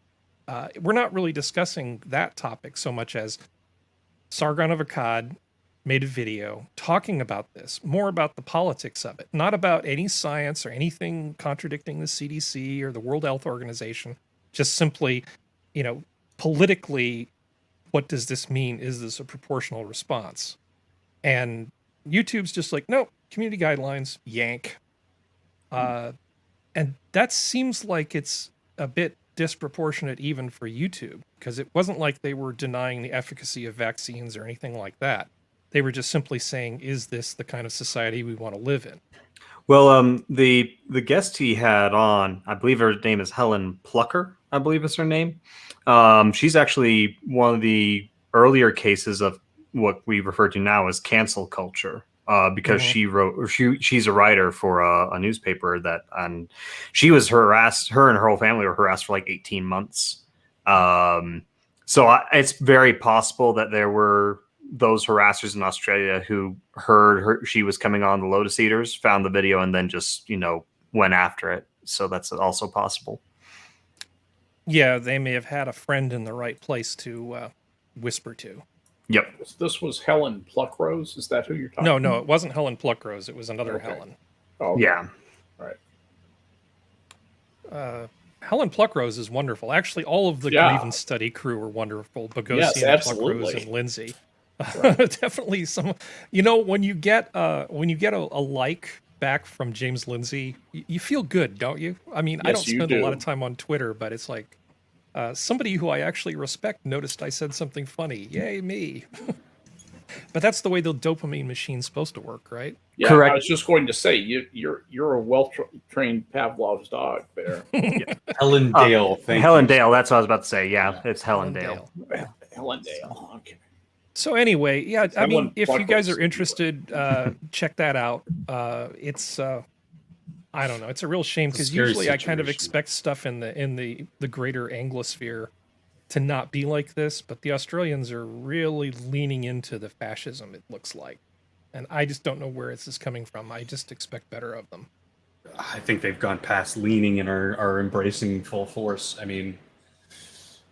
we're not really discussing that topic so much as Sargon of Akkad made a video talking about this, more about the politics of it, not about any science or anything contradicting the CDC or the World Health Organization, just simply, politically, what does this mean? Is this a proportional response? And YouTube's just like, no, community guidelines, yank. And that seems like it's a bit disproportionate even for YouTube, because it wasn't like they were denying the efficacy of vaccines or anything like that. They were just simply saying, is this the kind of society we want to live in? Well, the guest he had on, I believe her name is Helen Plucker, I believe is her name. She's actually one of the earlier cases of what we refer to now as cancel culture, because she's a writer for a newspaper that, and she was harassed. Her and her whole family were harassed for like 18 months. So it's very possible that there were those harassers in Australia who heard she was coming on the Lotus Eaters, found the video, and then just went after it. So that's also possible. Yeah, they may have had a friend in the right place to whisper to. Yep. This was Helen Pluckrose. Is that who you're talking No, about? no, it wasn't Helen Pluckrose. It was another Okay. Helen. Oh, okay. Yeah. Right. Helen Pluckrose is wonderful. Actually, all of the Yeah. Grievance Study crew are wonderful. Bogosian, Yes, absolutely. Pluckrose, and Lindsay. Right. Definitely some. When you get a like back from James Lindsay, you feel good, don't you? I mean, I Yes, don't you spend a lot do. of time on Twitter, but it's like somebody who I actually respect noticed I said something funny. Yay, me. But that's the way the dopamine machine's supposed to work, right? Yeah, Correct. I was just going to say you're a well-trained Pavlov's dog there. Helen Dale, thank Helen you. Dale, that's what I was about to say. Yeah, Yeah. it's Helen Dale. Helen Dale. Okay. So anyway, yeah, I Someone mean, if you guys buckles. are interested, check that out. It's I don't know, it's a real shame It's a because scary usually I kind of situation. expect stuff in the greater Anglosphere to not be like this, but the Australians are really leaning into the fascism, it looks like. And I just don't know where this is coming from. I just expect better of them. I think they've gone past leaning and are embracing full force. I mean,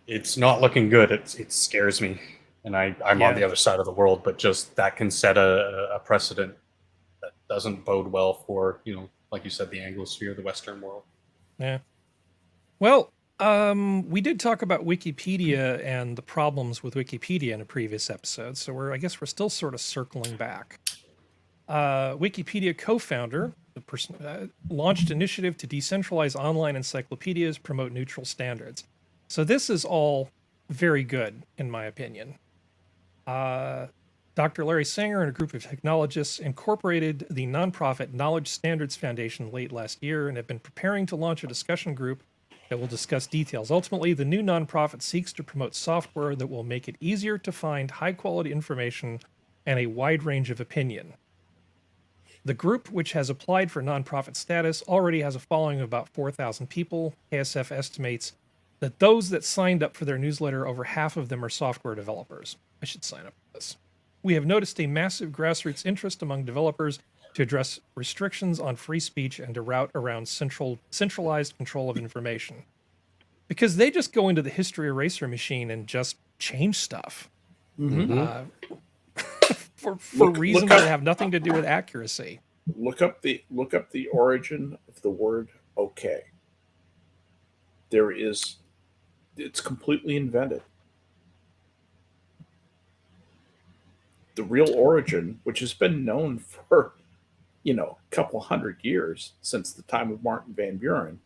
it's not looking good. It scares me, and I'm on Yeah. the other side of the world. But just that can set a precedent that doesn't bode well for, like you said, the Anglosphere, the Western world. Yeah. Well, we did talk about Wikipedia and the problems with Wikipedia in a previous episode, so I guess we're still sort of circling back. Wikipedia co-founder, the person launched an initiative to decentralize online encyclopedias, promote neutral standards. So this is all very good, in my opinion. Dr. Larry Sanger and a group of technologists incorporated the nonprofit Knowledge Standards Foundation late last year and have been preparing to launch a discussion group that will discuss details. Ultimately, the new nonprofit seeks to promote software that will make it easier to find high-quality information and a wide range of opinion. The group, which has applied for nonprofit status, already has a following of about 4,000 people. KSF estimates that those that signed up for their newsletter, over half of them are software developers. I should sign up for this. We have noticed a massive grassroots interest among developers to address restrictions on free speech and to route around centralized control of information. Because they just go into the history eraser machine and just change stuff. For reasons that have nothing to do with accuracy. Look up the origin of the word okay. It's completely invented. The real origin, which has been known for a couple hundred years, since the time of Martin Van Buren,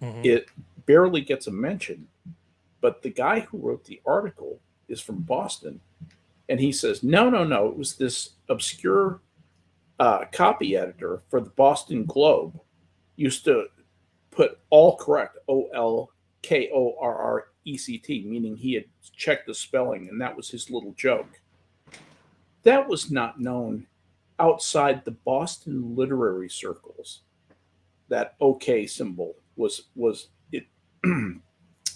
it barely gets a mention. But the guy who wrote the article is from Boston, and he says, no, it was this obscure copy editor for the Boston Globe used to put all correct, OLKORRECT, meaning he had checked the spelling, and that was his little joke. That was not known outside the Boston literary circles. That OK symbol was it,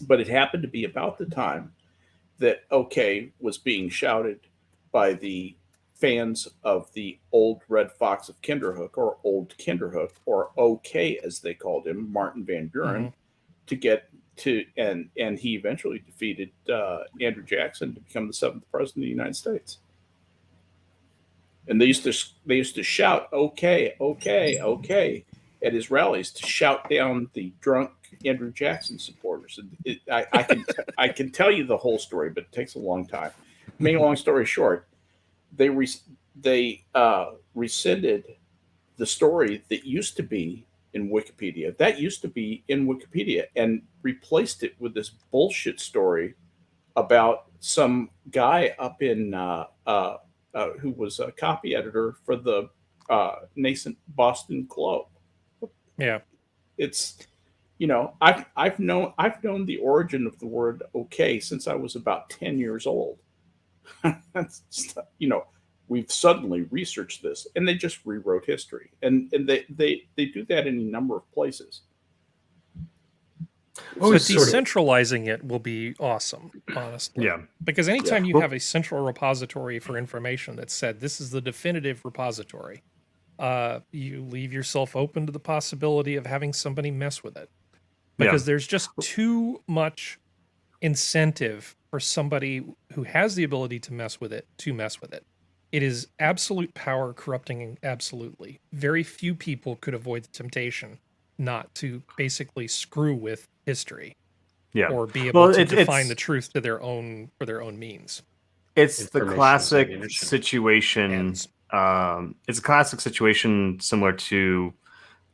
but it happened to be about the time that OK was being shouted by the fans of the old Red Fox of Kinderhook, or Old Kinderhook, or OK as they called him, Martin Van Buren, to get to, and he eventually defeated Andrew Jackson to become the 7th president of the United States. And they used to shout "Okay, okay, okay" at his rallies to shout down the drunk Andrew Jackson supporters. And I can tell you the whole story, but it takes a long time. Make a long story short, they rescinded the story that used to be in Wikipedia. That used to be in Wikipedia, and replaced it with this bullshit story about some guy up in who was a copy editor for the nascent Boston Globe. Yeah, it's I've known the origin of the word "okay" since I was about 10 years old. That's we've suddenly researched this, and they just rewrote history, and they do that in a number of places. So decentralizing it will be awesome, honestly. Yeah. Because anytime you have a central repository for information that said this is the definitive repository, you leave yourself open to the possibility of having somebody mess with it. Because there's just too much incentive for somebody who has the ability to mess with it to mess with it. It is absolute power corrupting absolutely. Very few people could avoid the temptation not to basically screw with history, or be able to define the truth to their own means. It's the classic situation It's a classic situation similar to,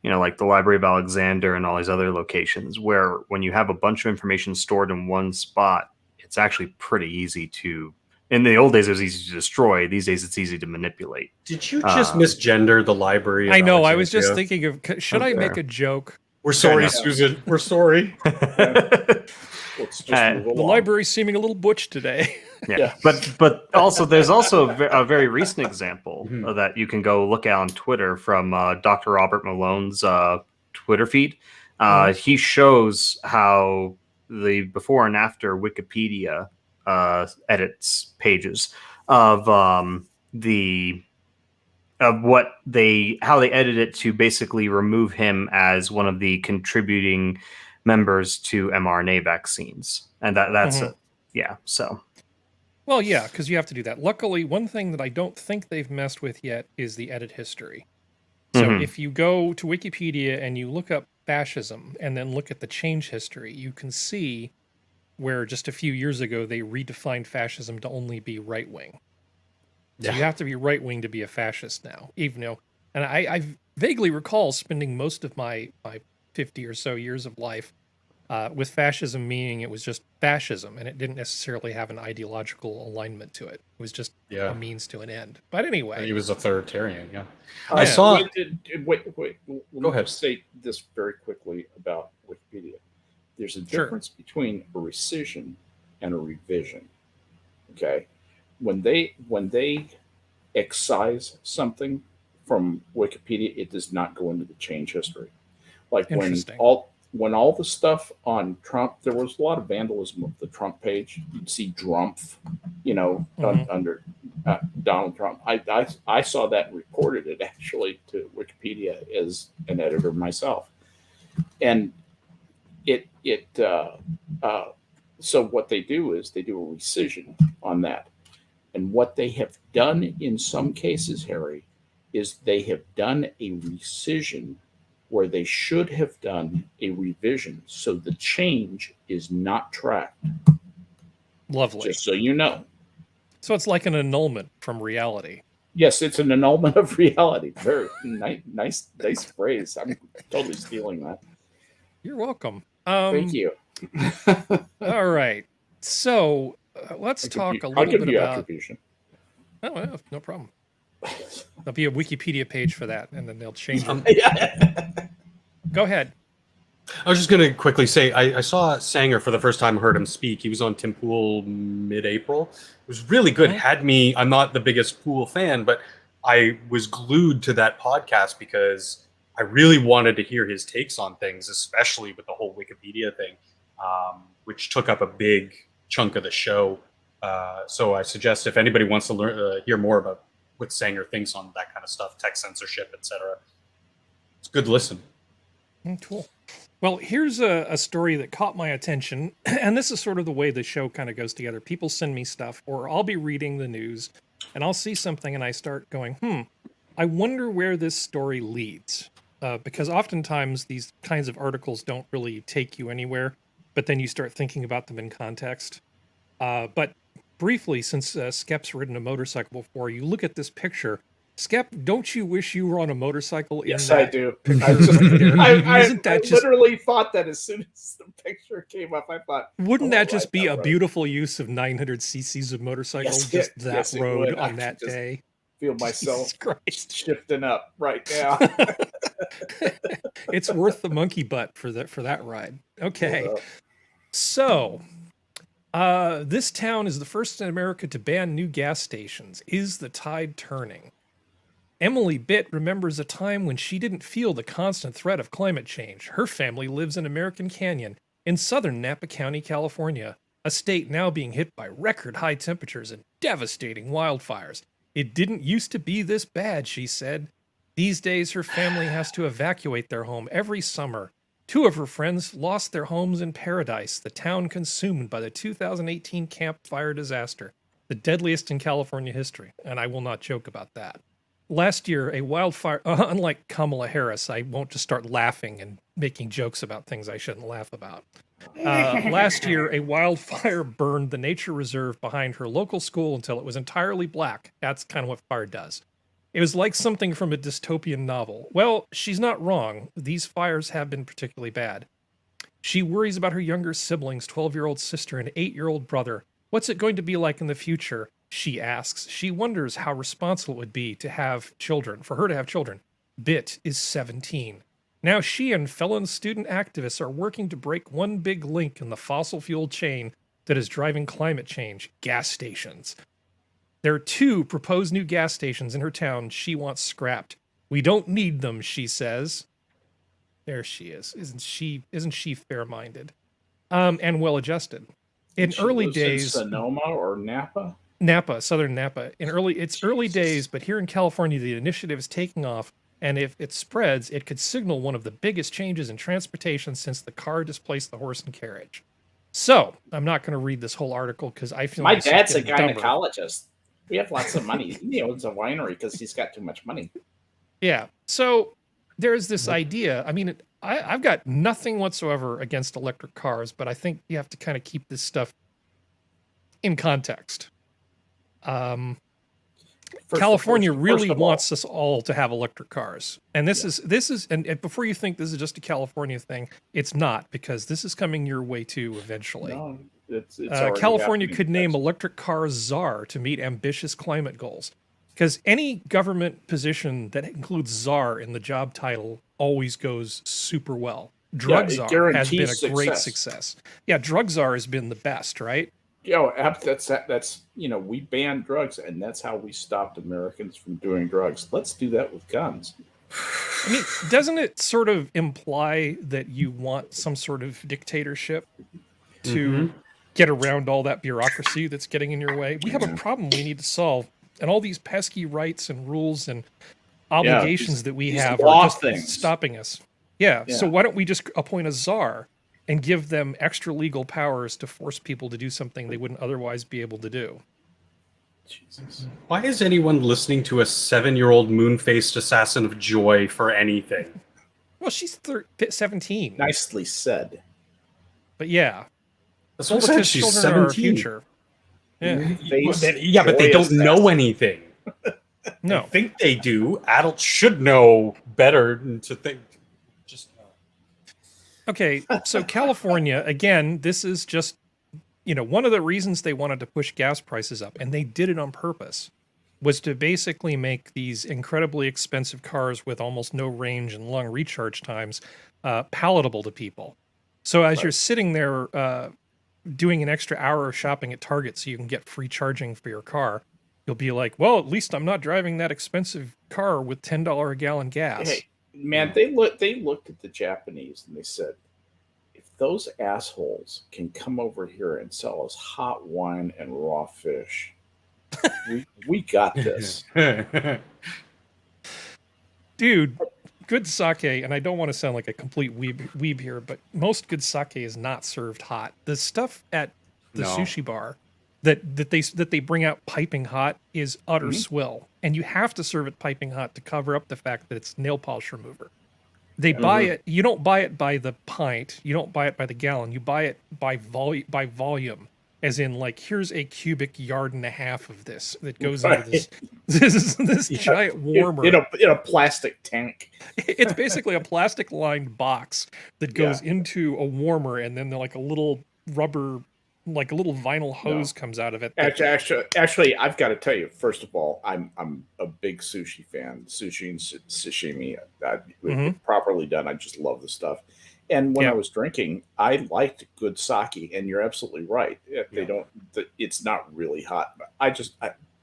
like the Library of Alexander and all these other locations, where when you have a bunch of information stored in one spot, it's actually pretty easy to. In the old days, it was easy to destroy. These days, it's easy to manipulate. Did you just misgender the Library of I know. I was just Alexandria? thinking of, should I make a joke? We're sorry, Yeah. Susan. We're sorry. Let's just move The along. library's seeming a little butch today. Yeah, but also there's also a very recent example Mhm. that you can go look at on Twitter from Dr. Robert Malone's Twitter feed. He shows how the before and after Wikipedia edits pages of how they edit it to basically remove him as one of the contributing members to mRNA vaccines, and that's Mhm. yeah. So. Well, yeah, because you have to do that. Luckily, one thing that I don't think they've messed with yet is the edit history. So Mhm. if you go to Wikipedia and you look up fascism and then look at the change history, you can see where just a few years ago they redefined fascism to only be right wing. So you have to be right wing to be a fascist now, even though, and I vaguely recall spending most of my 50 or so years of life with fascism, meaning it was just fascism and it didn't necessarily have an ideological alignment to it. It was just Yeah. a means to an end. But anyway, He was authoritarian, yeah. Yeah. I saw. Wait. Let Go me ahead. state this very quickly about Wikipedia. There's a Sure. difference between a rescission and a revision. Okay, when they excise something from Wikipedia, it does not go into the change history. Like Interesting. when all the stuff on Trump, there was a lot of vandalism of the Trump page. You'd see Drumpf, Mhm. under Donald Trump. I saw that and reported it actually to Wikipedia as an editor myself, and so what they do is they do a rescission on that, and what they have done in some cases, Harry, is they have done a rescission where they should have done a revision, so the change is not tracked. Lovely. Just so you know. So it's like an annulment from reality. Yes, it's an annulment of reality. Very nice phrase. I'm totally stealing that. You're welcome. Thank you. All right. So let's talk a I'll little give bit you about. attribution. Oh, yeah, no problem. There'll be a Wikipedia page for that, and then they'll change it. Yeah. Go ahead. I was just going to quickly say I saw Sanger for the first time, heard him speak. He was on Tim Pool mid-April. It was really good. Mhm. I'm not the biggest Pool fan, but I was glued to that podcast because I really wanted to hear his takes on things, especially with the whole Wikipedia thing, which took up a big chunk of the show. So I suggest if anybody wants to hear more about what Sanger thinks on that kind of stuff, tech censorship, etc., it's a good listen. Cool. Well, here's a story that caught my attention, and this is sort of the way the show kind of goes together. People send me stuff, or I'll be reading the news, and I'll see something, and I start going, I wonder where this story leads. Because oftentimes these kinds of articles don't really take you anywhere, but then you start thinking about them in context. But briefly, since Skep's ridden a motorcycle before, you look at this picture. Skep, don't you wish you were on a motorcycle? Yes, in I that do. picture I, just, right there? Isn't I that just literally thought that as soon as the picture came up, I thought, Wouldn't I that wanna just ride be that a road. beautiful use of 900 cc's of motorcycle? Yes, Just it- that yes, it road would. I on could that just day. Feel myself Jesus Christ. shifting up right now. It's worth the monkey butt for that ride. Okay. Well, So, this town is the first in America to ban new gas stations. Is the tide turning? Emily Bitt remembers a time when she didn't feel the constant threat of climate change. Her family lives in American Canyon in southern Napa County, California, a state now being hit by record high temperatures and devastating wildfires. It didn't used to be this bad, she said. These days, her family has to evacuate their home every summer. Two of her friends lost their homes in Paradise, the town consumed by the 2018 Camp Fire disaster, the deadliest in California history, and I will not joke about that. Last year, a wildfire, unlike Kamala Harris, I won't just start laughing and making jokes about things I shouldn't laugh about. Last year, a wildfire burned the nature reserve behind her local school until it was entirely black. That's kind of what fire does. It was like something from a dystopian novel. Well, she's not wrong. These fires have been particularly bad. She worries about her younger siblings, 12-year-old sister and 8-year-old brother. What's it going to be like in the future? She asks. She wonders how responsible it would be to have children, for her to have children. Bit is 17. Now she and fellow student activists are working to break one big link in the fossil fuel chain that is driving climate change: gas stations. There are 2 proposed new gas stations in her town she wants scrapped. We don't need them, she says. There she is. Isn't she fair-minded? And well-adjusted. In She early lives in days, Sonoma or Napa. Napa, southern Napa. It's early days, but here in California, the initiative is taking off, and if it spreads, it could signal one of the biggest changes in transportation since the car displaced the horse and carriage. So, I'm not going to read this whole article because I feel My like dad's a it's getting dumber. gynecologist. We have lots of money. He owns a winery because he's got too much money. Yeah. So there's this idea. I mean, I've got nothing whatsoever against electric cars, but I think you have to kind of keep this stuff in context. California really wants us all to have electric cars. And this is and before you think this is just a California thing, it's not, because this is coming your way too eventually. No, it's already California happening. could name electric cars czar to meet ambitious climate goals. Because any government position that includes czar in the job title always goes super well. Drug it czar has been a guarantees great success. success. Yeah, drug czar has been the best, right? That's we banned drugs, and that's how we stopped Americans from doing drugs. Let's do that with guns. I mean, doesn't it sort of imply that you want some sort of dictatorship to get around all that bureaucracy that's getting in your way? We have a problem we need to solve, and all these pesky rights and rules and obligations that we these have law are just things. stopping us. Yeah, so why don't we just appoint a czar and give them extra legal powers to force people to do something they wouldn't otherwise be able to do? Jesus. Why is anyone listening to a 7-year-old moon-faced assassin of joy for anything? Well, she's 17. Nicely said. But yeah. That's Well, what I said. because She's children are our 17. future. Yeah. Yeah, but they don't know anything. No. I think they do. Adults should know better than to think. Just Okay, so California, again, this is just, one of the reasons they wanted to push gas prices up, and they did it on purpose, was to basically make these incredibly expensive cars with almost no range and long recharge times palatable to people. So as you're sitting there doing an extra hour of shopping at Target so you can get free charging for your car, you'll be like, well, at least I'm not driving that expensive car with $10 a gallon gas. Hey, man, they looked at the Japanese and they said, if those assholes can come over here and sell us hot wine and raw fish, we got this. Dude, good sake, and I don't want to sound like a complete weeb here, but most good sake is not served hot. The stuff at the sushi bar that they bring out piping hot is utter swill, and you have to serve it piping hot to cover up the fact that it's nail polish remover. They buy it. You don't buy it by the pint. You don't buy it by the gallon. You buy it by volume, as in like, here's a cubic yard and a half of this that goes into this giant warmer in a plastic tank. It's basically a plastic lined box that goes into a warmer, and then like a little rubber, like a little vinyl hose comes out of it. Actually, I've got to tell you. First of all, I'm a big sushi fan. Sushi and sashimi, properly done, I just love the stuff. And when I was drinking, I liked good sake. And you're absolutely right. They don't. It's not really hot. But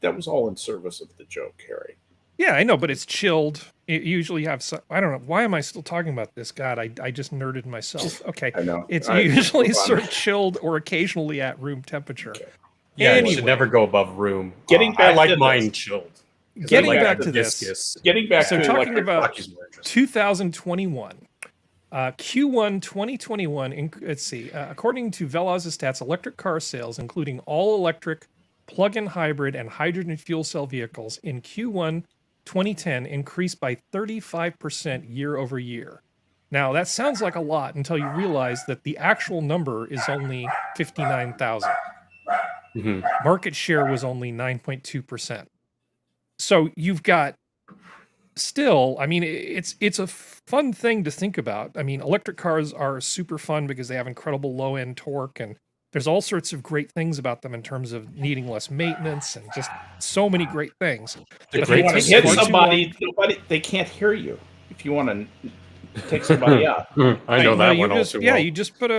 that was all in service of the joke, Harry. Yeah, I know, but it's chilled. You usually have some, I don't know. Why am I still talking about this? God, I just nerded myself. Okay. I know. It's usually sort of chilled or occasionally at room temperature. Okay. Yeah, anyway, it should never go above room. Getting back I like to mine this. chilled. Getting I like back the to this. viscous. Getting back So to talking electric about cars. 2021. Q1 2021, let's see. According to Delahazed stats, electric car sales, including all electric, plug-in hybrid, and hydrogen fuel cell vehicles in Q1 2010 increased by 35% year over year. Now, that sounds like a lot until you realize that the actual number is only 59,000. Market share was only 9.2%. So you've got still, I mean, it's a fun thing to think about. I mean, electric cars are super fun because they have incredible low end torque, and there's all sorts of great things about them in terms of needing less maintenance and just so many great things. The If But you they want to take hit far too somebody, they can't hear you. If you want to take somebody out, I know Well, that you one just, also yeah, well. you just put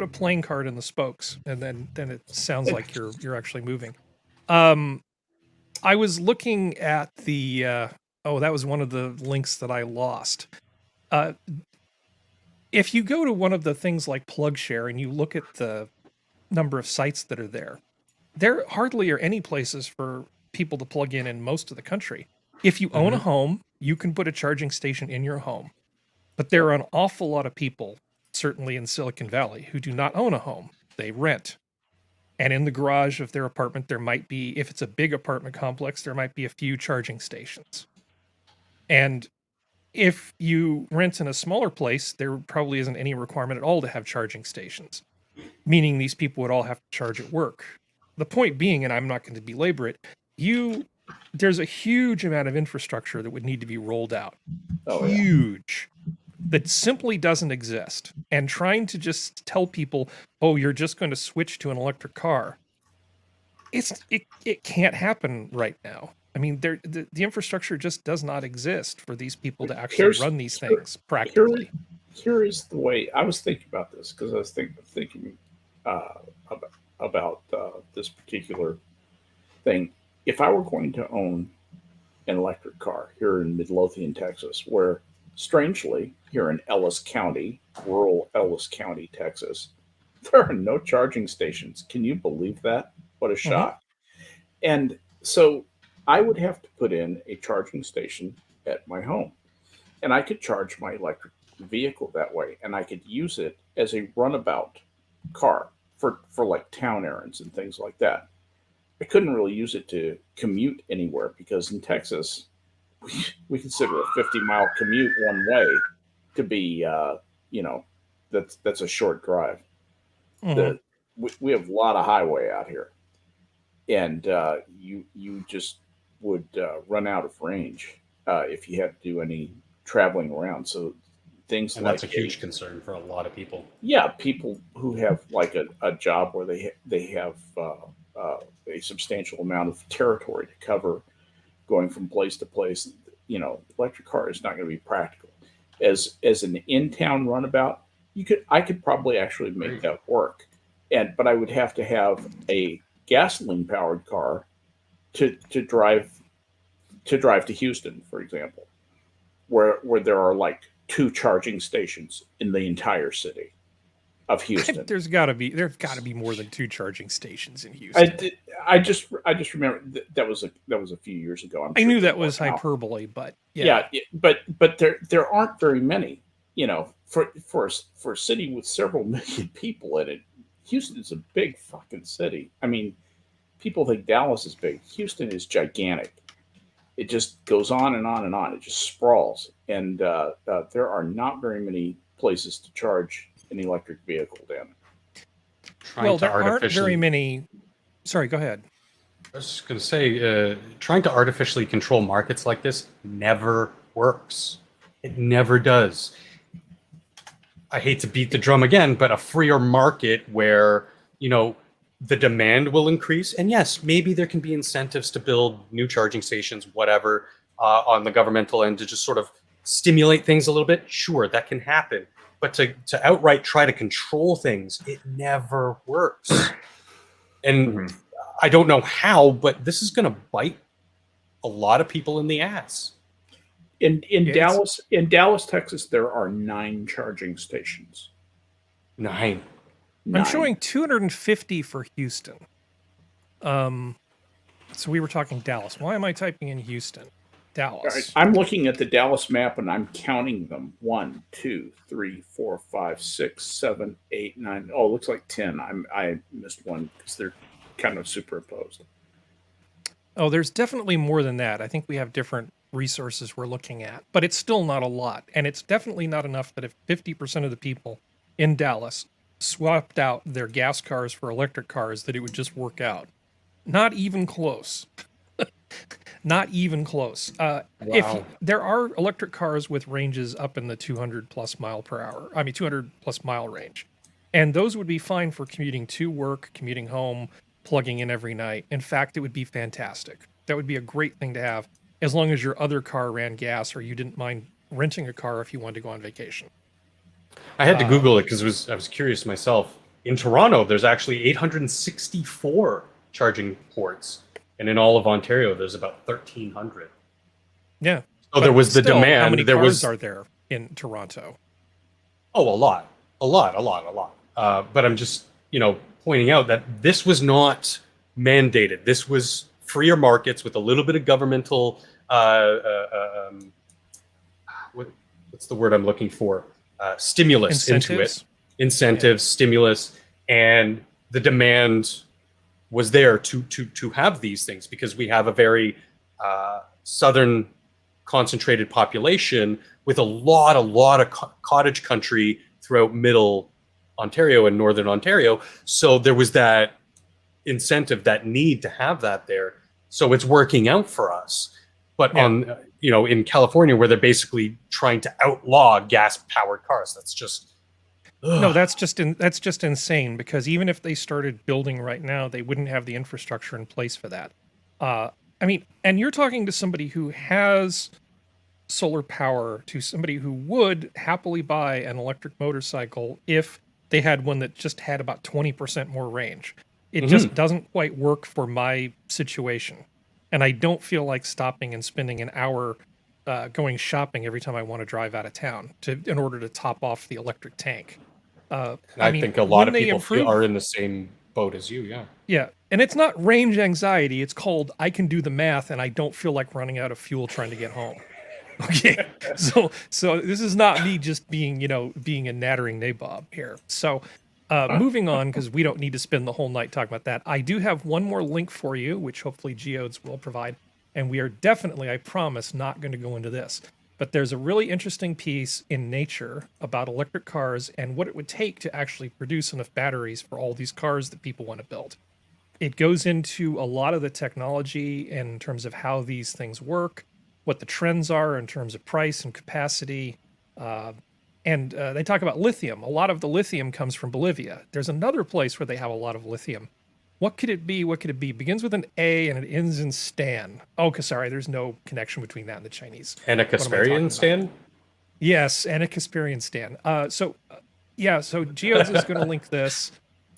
a playing card in the spokes, and then it sounds like you're actually moving. I was looking at the that was one of the links that I lost. If you go to one of the things like PlugShare and you look at the number of sites that are there hardly are any places for people to plug in most of the country. If you own a home, you can put a charging station in your home. But there are an awful lot of people, certainly in Silicon Valley, who do not own a home. They rent. And in the garage of their apartment, there might be, if it's a big apartment complex, there might be a few charging stations. And if you rent in a smaller place, there probably isn't any requirement at all to have charging stations, meaning these people would all have to charge at work. The point being, and I'm not going to belabor it, there's a huge amount of infrastructure that would need to be rolled out. Oh, yeah. Huge. That simply doesn't exist. And trying to just tell people, oh, you're just going to switch to an electric car, it can't happen right now. I mean, the infrastructure just does not exist for these people to actually run these things practically. Here is the way I was thinking about this, because I was thinking about this particular thing. If I were going to own an electric car here in Midlothian, Texas, where strangely here in Ellis County, rural Ellis County, Texas, there are no charging stations. Can you believe that? What a shock. And so I would have to put in a charging station at my home. And I could charge my electric vehicle that way. And I could use it as a runabout car for like town errands and things like that. I couldn't really use it to commute anywhere because in Texas, we consider a 50-mile commute one way to be, that's a short drive. We have a lot of highway out here, and you just would run out of range if you had to do any traveling around. So things And like that's a huge concern for a lot of people. Yeah, people who have like a job where they have a substantial amount of territory to cover, going from place to place. Electric car is not going to be practical. As an in-town runabout, I could probably actually make that work, but I would have to have a gasoline-powered car to drive to Houston, for example, where there are like 2 charging stations in the entire city of Houston. There's got to be more than 2 charging stations in Houston. I just remember that was a few years ago. I knew that was hyperbole, but yeah, but there aren't very many. For a city with several million people in it, Houston's a big fucking city. I mean, people think Dallas is big. Houston is gigantic. It just goes on and on and on. It just sprawls, and there are not very many places to charge an electric vehicle down. There aren't very many. Sorry, go ahead. I was just going to say, trying to artificially control markets like this never works. It never does. I hate to beat the drum again, but a freer market where, the demand will increase. And yes, maybe there can be incentives to build new charging stations, whatever, on the governmental end to just sort of stimulate things a little bit. Sure, that can happen. But to outright try to control things, it never works. And I don't know how, but this is going to bite a lot of people in the ass. In Dallas, Texas, there are 9 charging stations. 9. I'm showing 250 for Houston. So we were talking Dallas. Why am I typing in Houston? Dallas. Right. I'm looking at the Dallas map and I'm counting them. 1, 2, 3, 4, 5, 6, 7, 8, 9. Oh, it looks like 10. I missed one because they're kind of superimposed. Oh, there's definitely more than that. I think we have different resources we're looking at, but it's still not a lot. And it's definitely not enough that if 50% of the people in Dallas swapped out their gas cars for electric cars, that it would just work out. Not even close. Not even close. There are electric cars with ranges up in the 200 plus mile per hour. I mean, 200 plus mile range. And those would be fine for commuting to work, commuting home, plugging in every night. In fact, it would be fantastic. That would be a great thing to have as long as your other car ran gas or you didn't mind renting a car if you wanted to go on vacation. I had to Google it because I was curious myself. In Toronto, there's actually 864 charging ports. And in all of Ontario, there's about 1,300. Yeah. So there was the still, demand. How many there cars was are there in Toronto? Oh, a lot. But I'm just, pointing out that this was not mandated. This was freer markets with a little bit of governmental, what's the word I'm looking for? Stimulus into it. Incentives, stimulus, and the demand was there to have these things because we have a very southern concentrated population with a lot of cottage country throughout middle Ontario and northern Ontario. So there was that incentive, that need to have that there. So it's working out for us. But in California, where they're basically trying to outlaw gas-powered cars, that's just no, that's just insane. Because even if they started building right now, they wouldn't have the infrastructure in place for that. I mean, and you're talking to somebody who has solar power, to somebody who would happily buy an electric motorcycle if they had one that just had about 20% more range. It just doesn't quite work for my situation. And I don't feel like stopping and spending an hour going shopping every time I want to drive out of town in order to top off the electric tank. I think a lot of people are in the same boat as you, yeah. Yeah, and it's not range anxiety. It's called I can do the math and I don't feel like running out of fuel trying to get home. Okay, so this is not me just being a nattering nabob here. So moving on, because we don't need to spend the whole night talking about that. I do have one more link for you, which hopefully Geodes will provide. And we are definitely, I promise, not going to go into this. But there's a really interesting piece in Nature about electric cars and what it would take to actually produce enough batteries for all these cars that people want to build. It goes into a lot of the technology in terms of how these things work, what the trends are in terms of price and capacity. And they talk about lithium. A lot of the lithium comes from Bolivia. There's another place where they have a lot of lithium. What could it be? What could it be? Begins with an A and it ends in Stan. Oh, sorry, there's no connection between that and the Chinese. Anakasperian Stan? Yes, Anakasperian Stan. So Geodes is going to link this.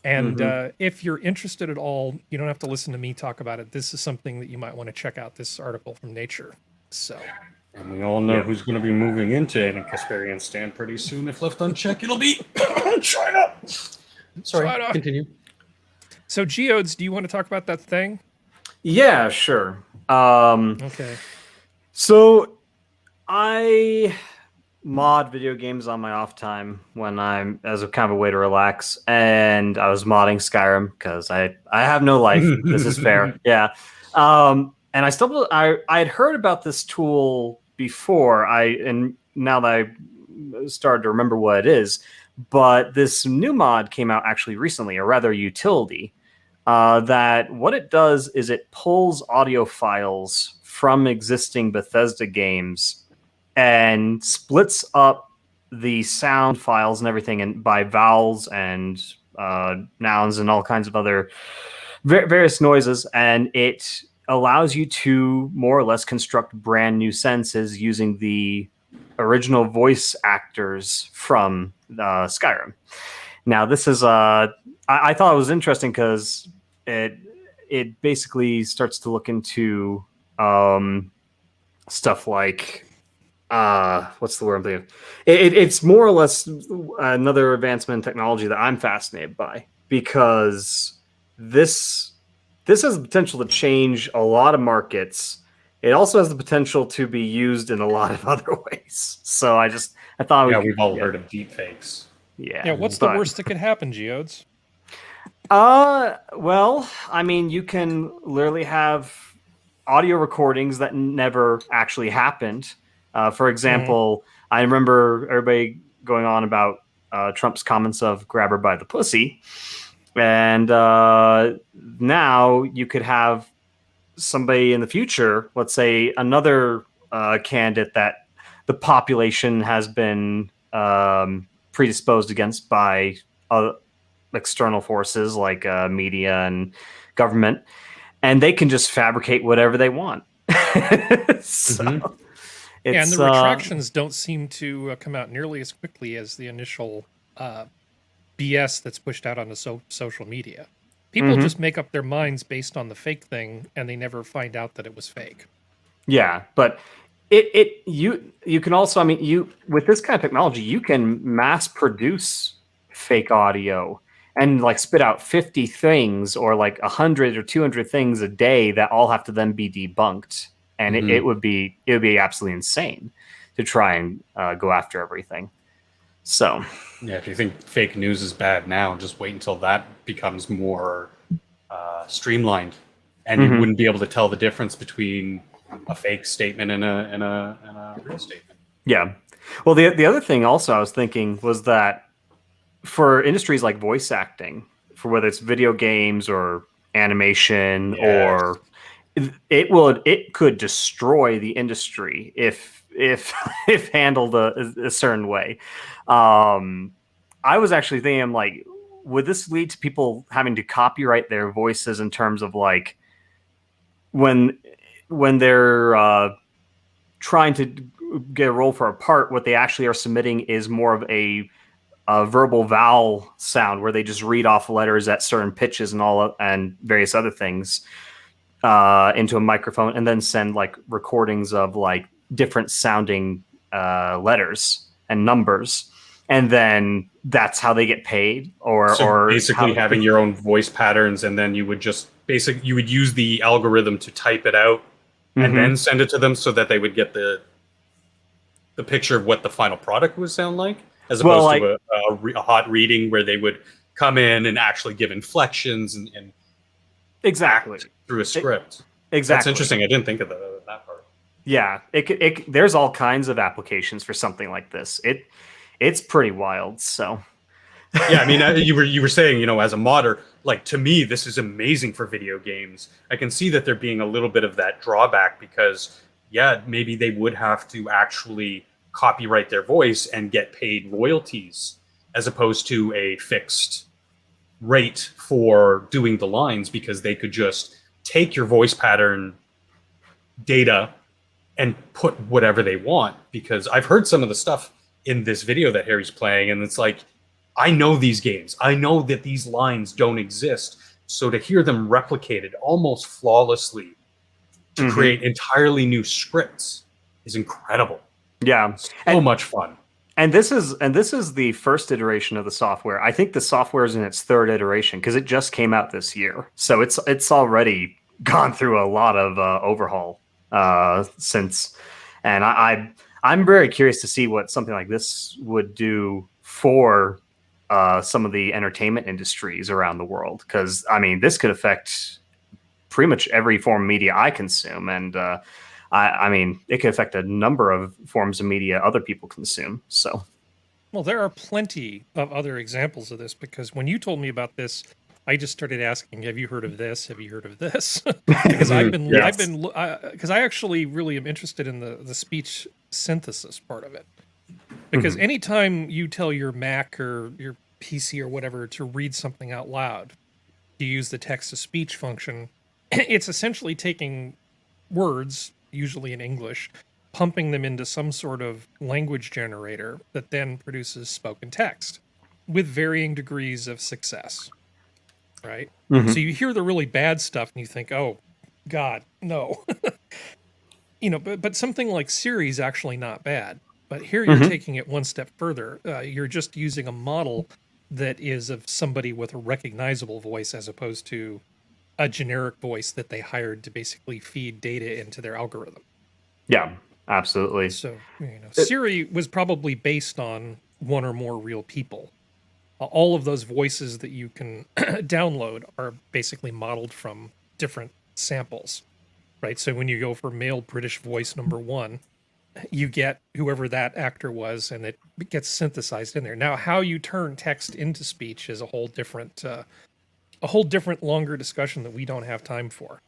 And if you're interested at all, you don't have to listen to me talk about it. This is something that you might want to check out, this article from Nature. So, and we all know who's going to be moving into Anakasperian Stan pretty soon. If left unchecked, it'll be China. Sorry, China. Continue. So, Geodes, do you want to talk about that thing? Yeah, sure. Okay. So, I mod video games on my off time when I'm as a kind of a way to relax, and I was modding Skyrim because I have no life. This is fair. Yeah. And I stumbled. I had heard about this tool before. And now that I started to remember what it is, but this new mod came out actually recently, or rather, utility. That what it does is it pulls audio files from existing Bethesda games and splits up the sound files and everything by vowels and nouns and all kinds of other various noises, and it allows you to more or less construct brand new sentences using the original voice actors from Skyrim. Now, this is I thought it was interesting because it basically starts to look into stuff like what's the word I'm thinking of? It's more or less another advancement in technology that I'm fascinated by, because this has the potential to change a lot of markets. It also has the potential to be used in a lot of other ways. So I thought we've all heard of deepfakes. Yeah. What's the worst that could happen, Geodes? Well, I mean, you can literally have audio recordings that never actually happened. For example, I remember everybody going on about Trump's comments of grab her by the pussy. And now you could have somebody in the future, let's say another candidate that the population has been predisposed against by external forces like media and government, and they can just fabricate whatever they want. So, yeah, and the retractions don't seem to come out nearly as quickly as the initial BS that's pushed out onto social media. People just make up their minds based on the fake thing, and they never find out that it was fake. Yeah, but you can also, I mean, you with this kind of technology, you can mass produce fake audio and like spit out 50 things or like 100 or 200 things a day that all have to then be debunked, and it would be absolutely insane to try and go after everything. So yeah, if you think fake news is bad now, just wait until that becomes more streamlined, and you wouldn't be able to tell the difference between a fake statement and a real statement. Yeah. Well, the other thing also I was thinking was that for industries like voice acting, for whether it's video games or animation, or it could destroy the industry if handled a certain way. I was actually thinking, like, would this lead to people having to copyright their voices in terms of like when they're trying to get a role for a part, what they actually are submitting is more of a verbal vowel sound where they just read off letters at certain pitches and various other things into a microphone, and then send like recordings of like different sounding letters and numbers, and then that's how they get paid. Or basically having your own voice patterns, and then you would just you would use the algorithm to type it out and then send it to them so that they would get the picture of what the final product would sound like, as opposed to a hot reading where they would come in and actually give inflections and exactly through a script. Exactly. That's interesting. I didn't think of that part. Yeah, there's all kinds of applications for something like this. It's pretty wild. So yeah, I mean, you were saying, you know, as a modder, like, to me, this is amazing for video games. I can see that there being a little bit of that drawback because, yeah, maybe they would have to actually copyright their voice and get paid royalties as opposed to a fixed rate for doing the lines, because they could just take your voice pattern data and put whatever they want. Because I've heard some of the stuff in this video that Harry's playing, and it's like, I know these games. I know that these lines don't exist. So to hear them replicated almost flawlessly to create entirely new scripts is incredible. Yeah. So much fun. And this is the first iteration of the software. I think the software is in its third iteration because it just came out this year. So it's already gone through a lot of overhaul since. And I'm very curious to see what something like this would do for some of the entertainment industries around the world. Because, I mean, this could affect pretty much every form of media I consume. And I mean, it could affect a number of forms of media other people consume. So, well, there are plenty of other examples of this, because when you told me about this, I just started asking, have you heard of this? Have you heard of this? Because because I actually really am interested in the speech synthesis part of it. Because anytime you tell your Mac or your PC or whatever to read something out loud, you use the text-to-speech function, it's essentially taking words, usually in English, pumping them into some sort of language generator that then produces spoken text with varying degrees of success, right? So you hear the really bad stuff and you think, oh, God, no. You know, but something like Siri is actually not bad. But here you're taking it one step further. You're just using a model that is of somebody with a recognizable voice as opposed to a generic voice that they hired to basically feed data into their algorithm. Yeah, absolutely. So, you know, Siri was probably based on one or more real people. All of those voices that you can download are basically modeled from different samples, right? So when you go for male British voice number 1, you get whoever that actor was, and it gets synthesized in there. Now, how you turn text into speech is a whole different longer discussion that we don't have time for.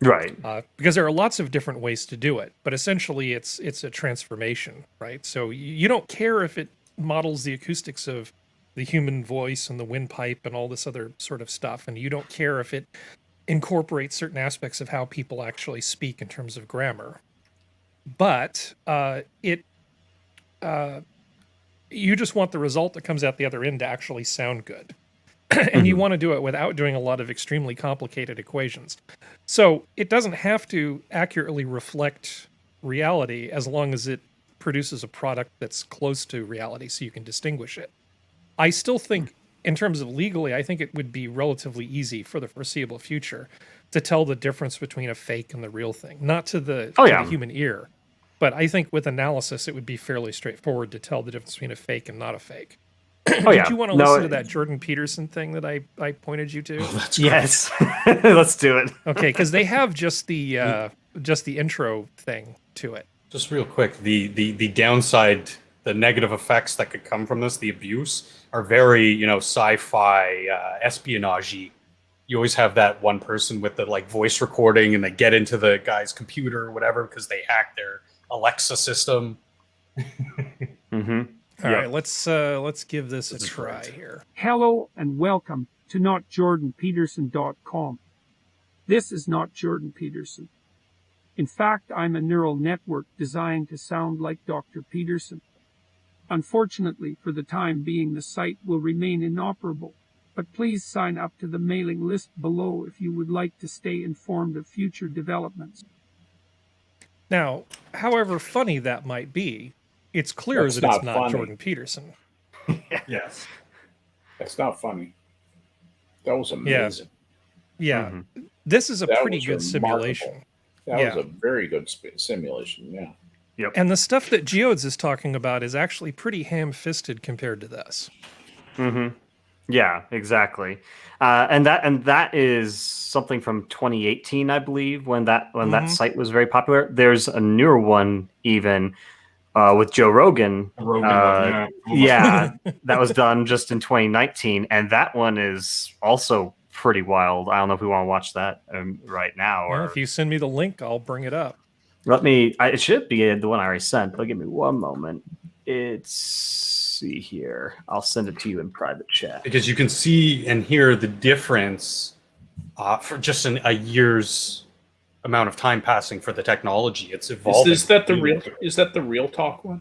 Right. Because there are lots of different ways to do it, but essentially it's a transformation, right? So you don't care if it models the acoustics of the human voice and the windpipe and all this other sort of stuff, and you don't care if it incorporates certain aspects of how people actually speak in terms of grammar. But you just want the result that comes out the other end to actually sound good. And you want to do it without doing a lot of extremely complicated equations. So it doesn't have to accurately reflect reality as long as it produces a product that's close to reality so you can distinguish it. I still think, in terms of legally, I think it would be relatively easy for the foreseeable future to tell the difference between a fake and the real thing. Not to the human ear, but I think with analysis it would be fairly straightforward to tell the difference between a fake and not a fake. Did you want to listen to that Jordan Peterson thing that I pointed you to? Oh, that's great. Yes. Let's do it. Okay, because they have just the intro thing to it. Just real quick, the downside, the negative effects that could come from this, the abuse, are very, sci-fi, espionage-y. You always have that one person with the voice recording, and they get into the guy's computer or whatever because they hack their Alexa system. Mm-hmm. All right, let's give this a try right. here. Hello and welcome to NotJordanPeterson.com. This is not Jordan Peterson. In fact, I'm a neural network designed to sound like Dr. Peterson. Unfortunately, for the time being, the site will remain inoperable, but please sign up to the mailing list below if you would like to stay informed of future developments. Now, however funny that might be, it's clear That's that it's not not funny. Jordan Peterson. Yes. That's not funny. That was amazing. Yeah, this is a That pretty was good simulation. That Yeah. was a very good simulation. Yeah. And the stuff that GeoDes is talking about is actually pretty ham-fisted compared to this. Mm-hmm. Yeah, exactly. And that is something from 2018, I believe, when that site was very popular. There's a newer one even with Joe Rogan. Yeah, that was done just in 2019, and that one is also pretty wild. I don't know if we want to watch that right now. Well, Or if you send me the link, I'll bring it up. it should be the one I already sent, but give me one moment. See here. I'll send it to you in private chat. Because you can see and hear the difference for just a year's amount of time passing for the technology. It's evolving. Is that the real Talk one?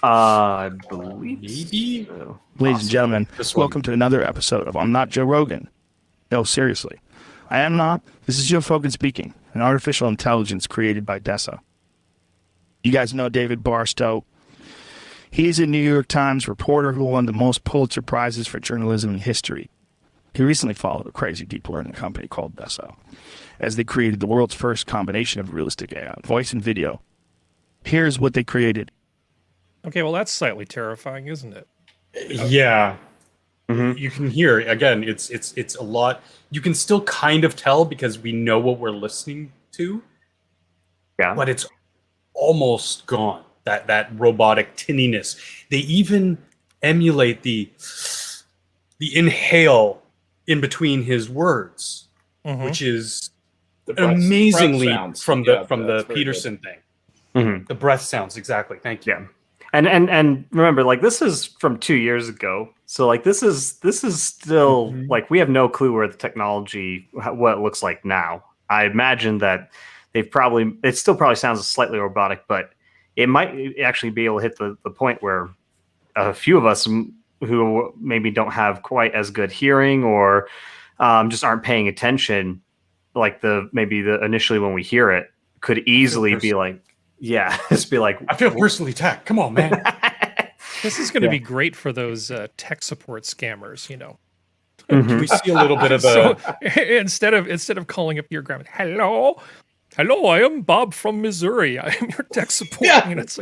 I believe Maybe? so. Ladies and gentlemen, This one. welcome to another episode of I'm Not Joe Rogan. No, seriously. I am not. This is Joe Fogan speaking, an artificial intelligence created by DESA. You guys know David Barstow. He's a New York Times reporter who won the most Pulitzer Prizes for journalism in history. He recently followed a crazy deep learning company called DESA, as they created the world's first combination of realistic AI, voice and video. Here's what they created. Okay, well, that's slightly terrifying, isn't it? Yeah. Mhm. You can hear again. It's a lot. You can still kind of tell because we know what we're listening to, Yeah. but it's almost gone. That robotic tinniness. They even emulate the inhale in between his words, Mhm. which is The breath amazingly sounds. from Yeah, the that's very Peterson thing. Mhm. The breath sounds exactly. Thank you. Yeah. And remember, this is from 2 years ago. So this is still we have no clue where the technology, what it looks like now. I imagine that it still probably sounds slightly robotic, but it might actually be able to hit the point where a few of us who maybe don't have quite as good hearing or just aren't paying attention, initially when we hear it, could easily be like, yeah, just be like, I feel personally attacked. Come on, man. This is going to be great for those tech support scammers, We see a little bit of So a. instead of calling up your grandma, hello, I am Bob from Missouri. I am your tech support. Yeah. It's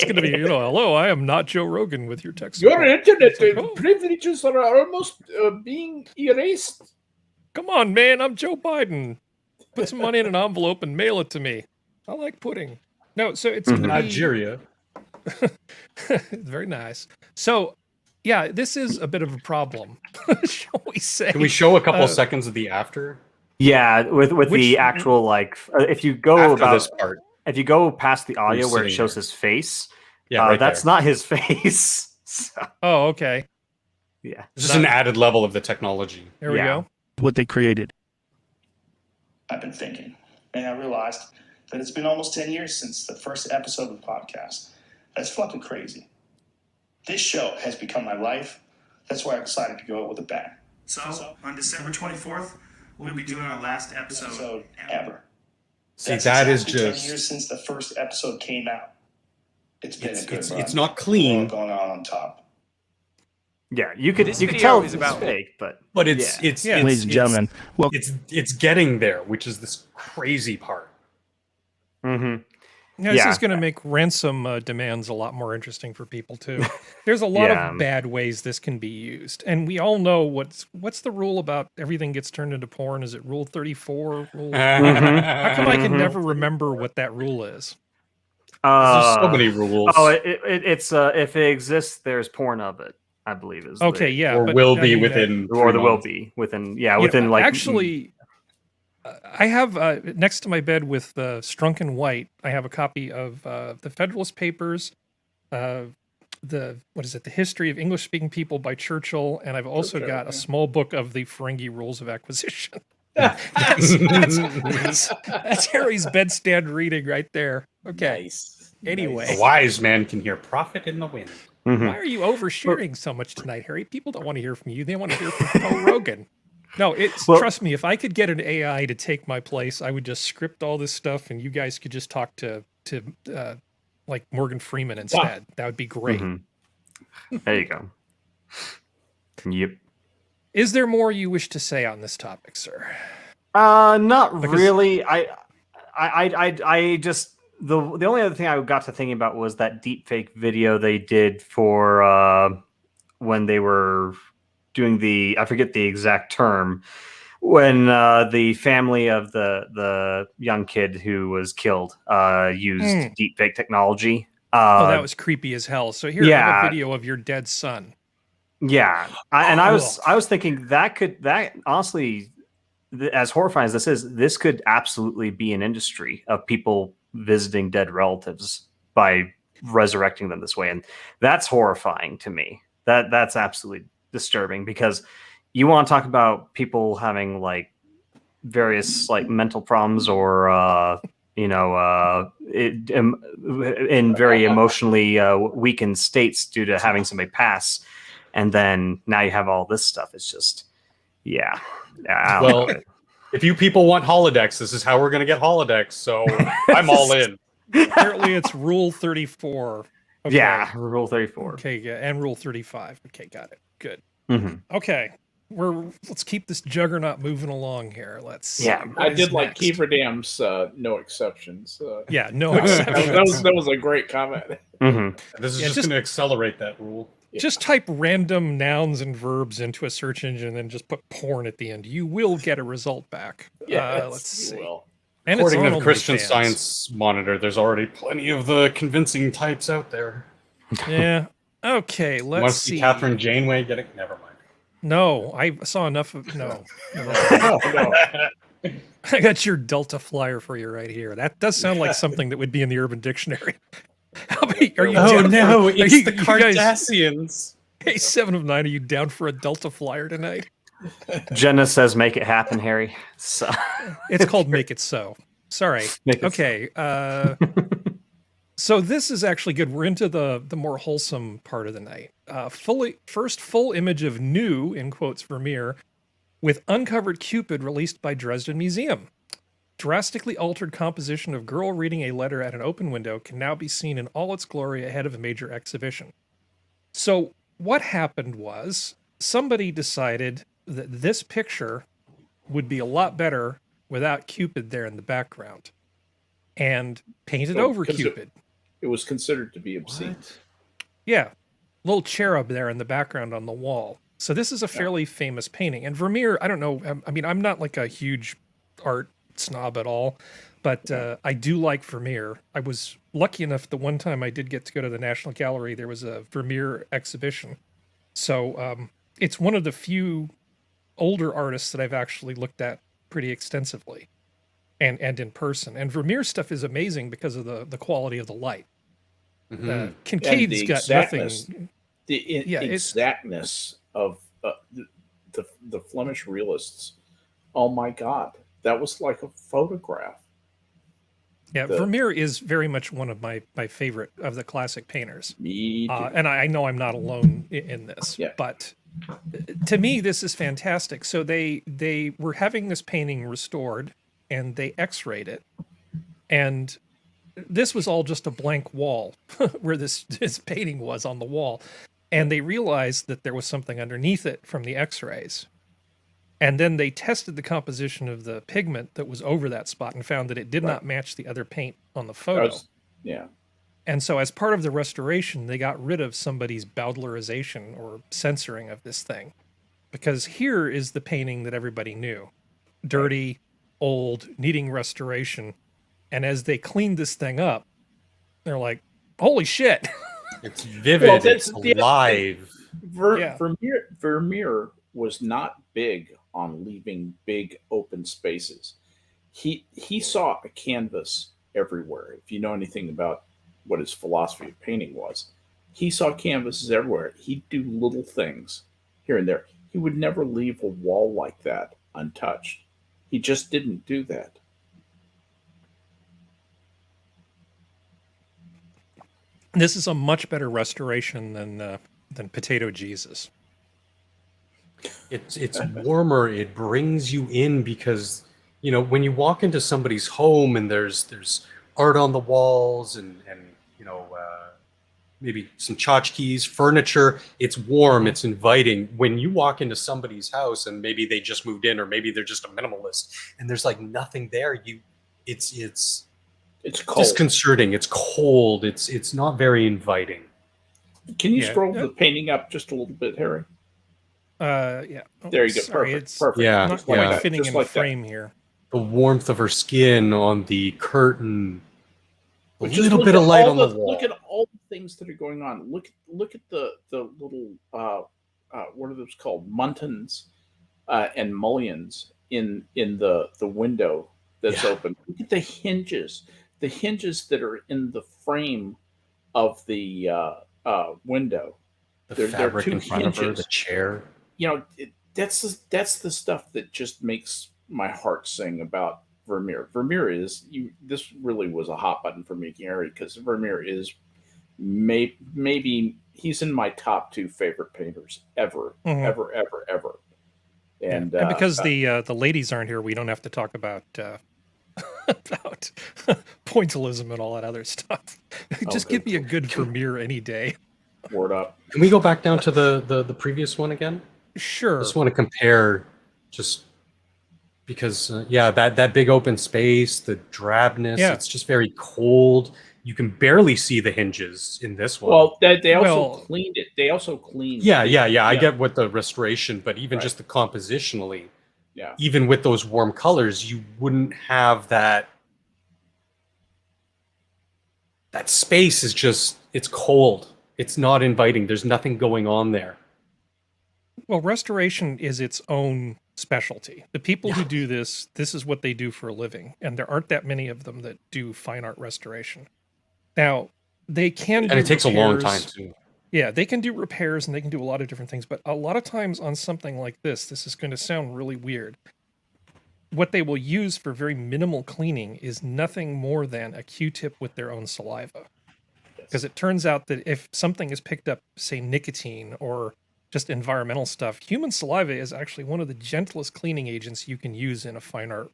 going to be, hello, I am not Joe Rogan with your tech support. Your internet It's like, oh, privileges are almost being erased. come on, man, I'm Joe Biden. Put some money in an envelope and mail it to me. I like pudding. No, so it's going to be Nigeria. very nice. So, yeah, this is a bit of a problem, shall we say? Can we show a couple seconds of the after? Yeah, with Which- the actual like, if you go After about this part. if you go past the audio where it sitting shows there. his face, Yeah, right that's there. not his face. So, Oh, okay. yeah. It's just an added level of the technology. There we Yeah. go. What they created. I've been thinking, and I realized that it's been almost 10 years since the first episode of the podcast. That's fucking crazy. This show has become my life. That's why I decided to go out with a bang. So, on December 24th, we'll be doing our last episode ever. See, That's that is exactly 10 just. years since the first episode came out. It's been a good run. It's not We're clean, going on top. Yeah, you could This you could video tell is it's about- fake, but but it's Yeah. it's, Yeah. it's Ladies and gentlemen, well, it's getting there, which is this crazy part. Mhm. Yeah, this Yeah. is going to make ransom demands a lot more interesting for people too. There's a lot Yeah. of bad ways this can be used, and we all know what's the rule about everything gets turned into porn? Is it Rule 34? Rule? How come I can Mhm. never remember what that rule is? There's so many rules. Oh, it's if it exists, there's porn of it. I believe is Okay, the, yeah, or but will I be mean, within. or 3 there will months. be within yeah, within like actually. I have next to my bed with Strunk and White. I have a copy of the Federalist Papers, the History of English-Speaking People by Churchill, and I've also got a small book of the Ferengi Rules of Acquisition. that's Harry's bedstand reading right there. Okay. Nice. Anyway, A wise man can hear profit in the wind. Mhm. why are you oversharing so much tonight, Harry? People don't want to hear from you. They want to hear from Poe Rogan. No, Well- trust me, if I could get an AI to take my place, I would just script all this stuff and you guys could just talk to like Morgan Freeman instead. That would be great. Mhm. There you go. Yep. Is there more you wish to say on this topic, sir? Not Because- really. I just the only other thing I got to thinking about was that deepfake video they did for when they were doing I forget the exact term, when the family of the young kid who was killed used deepfake technology. That was creepy as hell. So here, I have yeah. a video of your dead son. Yeah, I was thinking that honestly, as horrifying as this could absolutely be an industry of people visiting dead relatives by resurrecting them this way, and that's horrifying to me. That's absolutely disturbing, because you want to talk about people having like various like mental problems or in very emotionally weakened states due to having somebody pass, and then now you have all this stuff. It's just I don't Well, know. if you people want holodecks, this is how we're going to get holodecks. So I'm all in. Apparently, it's Rule 34. Okay. Yeah, Rule 34. Okay, yeah, and Rule 35. Okay, got it. Good. Mhm. Okay, let's keep this juggernaut moving along here. Let's see. Yeah, what I is did like next? Kiefer Dam's no exceptions. Yeah, no that, exceptions. that was a great comment. Mhm. This is Yeah, just just- going to accelerate that rule. Just type random nouns and verbs into a search engine and then just put porn at the end. You will get a result back. Let's see. Well, And According it's to the on Christian OnlyFans. Science Monitor, there's already plenty of the convincing types out there. Yeah. Okay, You want let's to see see. Catherine Janeway getting? Never mind. No, I saw enough of no. no, no. I got your Delta flyer for you right here. That does sound like something that would be in the Urban Dictionary. Are you Oh down no, for- are it's you- the you guys- Cardassians. Hey, 7 of 9, are you down for a Delta flyer tonight? Jenna says, "Make it happen, Harry." So It's called Make It So. Sorry. Make it Okay. So this is actually good. We're into the more wholesome part of the night. First full image of new, in quotes, Vermeer, with uncovered Cupid released by Dresden Museum. Drastically altered composition of girl reading a letter at an open window can now be seen in all its glory ahead of a major exhibition. So what happened was somebody decided that this picture would be a lot better without Cupid there in the background and painted So, over because Cupid. It was considered to be obscene. Yeah, little cherub there in the background on the wall. So this is a fairly famous painting. And Vermeer, I don't know, I mean, I'm not like a huge art snob at all, but I do like Vermeer. I was lucky enough the one time I did get to go to the National Gallery, there was a Vermeer exhibition. So it's one of the few older artists that I've actually looked at pretty extensively, and in person. And Vermeer stuff is amazing because of the quality of the light. And Kincaid's the got exactness, nothing. the Yeah, exactness of the Flemish realists. Oh my God, that was like a photograph. Yeah, Vermeer is very much one of my favorite of the classic painters. Me too. And I know I'm not alone in this, Yeah. but to me, this is fantastic. So they were having this painting restored, and they X-rayed it, and this was all just a blank wall where this painting was on the wall, and they realized that there was something underneath it from the X-rays. And then they tested the composition of the pigment that was over that spot and found that it did not match the other paint on the photo. Yeah. And so as part of the restoration, they got rid of somebody's Bowdlerization or censoring of this thing. Because here is the painting that everybody knew. Dirty, old, needing restoration. And as they cleaned this thing up, they're like, holy shit. It's vivid, it's alive. Vermeer was not big on leaving big open spaces. He saw a canvas everywhere. If you know anything about what his philosophy of painting was, he saw canvases everywhere. He'd do little things here and there. He would never leave a wall like that untouched. He just didn't do that. This is a much better restoration than Potato Jesus. It's warmer. It brings you in because, you know, when you walk into somebody's home and there's art on the walls and you know, maybe some tchotchkes, furniture, it's warm, it's inviting. When you walk into somebody's house and maybe they just moved in or maybe they're just a minimalist and there's like nothing there, it's cold. Disconcerting. It's cold. It's not very inviting. Can you scroll the painting up just a little bit, Harry? Yeah. Oh, there you go. sorry, Perfect. Yeah, not quite yeah. fitting Just in like frame here. The warmth of her skin on the curtain. A But just little look bit at of light all on the the- wall. Look at all the things that are going on. Look at the little what are those called? Muntins and mullions in the window that's open. Look at the hinges. The hinges that are in the frame of the window. The fabric in front of her, the chair. You know, that's the stuff that just makes my heart sing about Vermeer. Vermeer is this really was a hot button for me, Gary, because Vermeer is maybe he's in my top 2 favorite painters ever. And because the ladies aren't here, we don't have to talk about about pointillism and all that other stuff. Just give me a good Vermeer any day. Word up. Can we go back down to the previous one again? Sure. I just want to compare, just because that big open space, the drabness, it's just very cold. You can barely see the hinges in this one. Well, they also cleaned it. They also cleaned. Yeah. I get what the restoration, but even just the compositionally, even with those warm colors, you wouldn't have that. That space is just, it's cold. It's not inviting. There's nothing going on there. Well, restoration is its own specialty. The people who do this is what they do for a living, and there aren't that many of them that do fine art restoration. Now, they can do and it takes repairs. a long time too. Yeah, they can do repairs and they can do a lot of different things, but a lot of times on something like this is going to sound really weird. What they will use for very minimal cleaning is nothing more than a Q-tip with their own saliva. Because it turns out that if something is picked up, say, nicotine or just environmental stuff, human saliva is actually one of the gentlest cleaning agents you can use in a fine art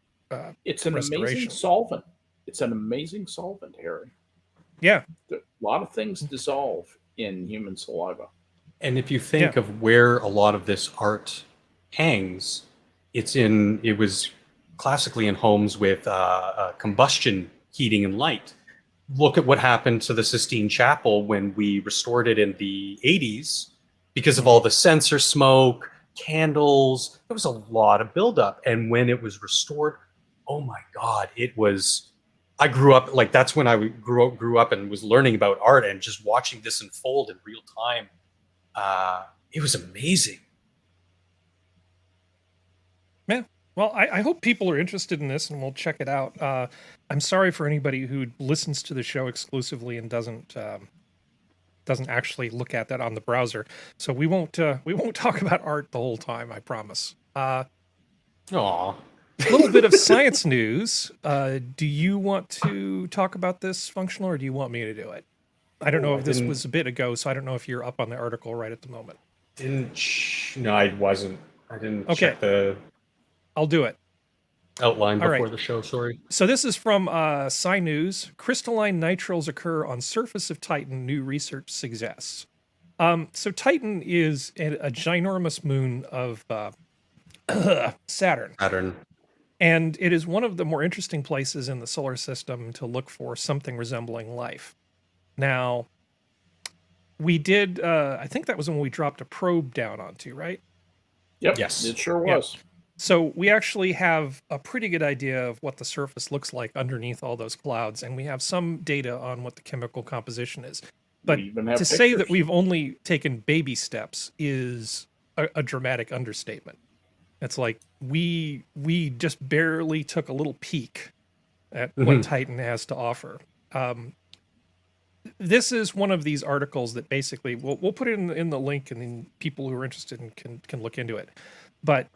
it's an amazing solvent. It's an amazing solvent, Harry. Yeah. A lot of things dissolve in human saliva. And if you think of where a lot of this art hangs, it was classically in homes with combustion heating and light. Look at what happened to the Sistine Chapel when we restored it in the 80s because of all the censer smoke, candles. There was a lot of buildup. And when it was restored, oh my God, it was... I grew up, like that's when I grew up and was learning about art and just watching this unfold in real time. It was amazing. Yeah. Well, I hope people are interested in this, and we'll check it out. I'm sorry for anybody who listens to the show exclusively and doesn't actually look at that on the browser. So we won't talk about art the whole time. I promise. Aw. A little bit of science news. Do you want to talk about this, Functional, or do you want me to do it? I don't know if this was a bit ago, so I don't know if you're up on the article right at the moment. No, I wasn't. I didn't check the I'll do it. outline All before right. the show, sorry. So this is from Sci News. Crystalline nitriles occur on surface of Titan, new research suggests. So Titan is a ginormous moon of Saturn. And it is one of the more interesting places in the solar system to look for something resembling life. Now, we did, I think that was when we dropped a probe down onto, right? Yep. Yes. It sure was. So we actually have a pretty good idea of what the surface looks like underneath all those clouds, and we have some data on what the chemical composition is. But We even have to say that pictures. we've only taken baby steps is a dramatic understatement. It's like we just barely took a little peek at what Titan has to offer. This is one of these articles that basically we'll put it in the link, and then people who are interested can look into it. But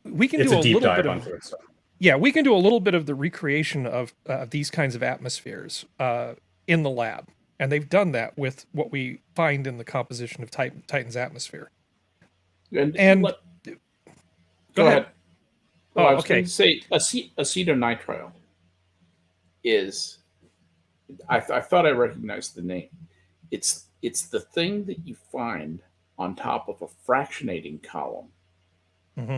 we can It's do a deep little dive bit onto it. So. yeah, we can do a little bit of the recreation of these kinds of atmospheres in the lab, and they've done that with what we find in the composition of Titan's atmosphere. And go ahead. Oh, Well, I was okay. going to say acetonitrile is. I thought I recognized the name. It's the thing that you find on top of a fractionating column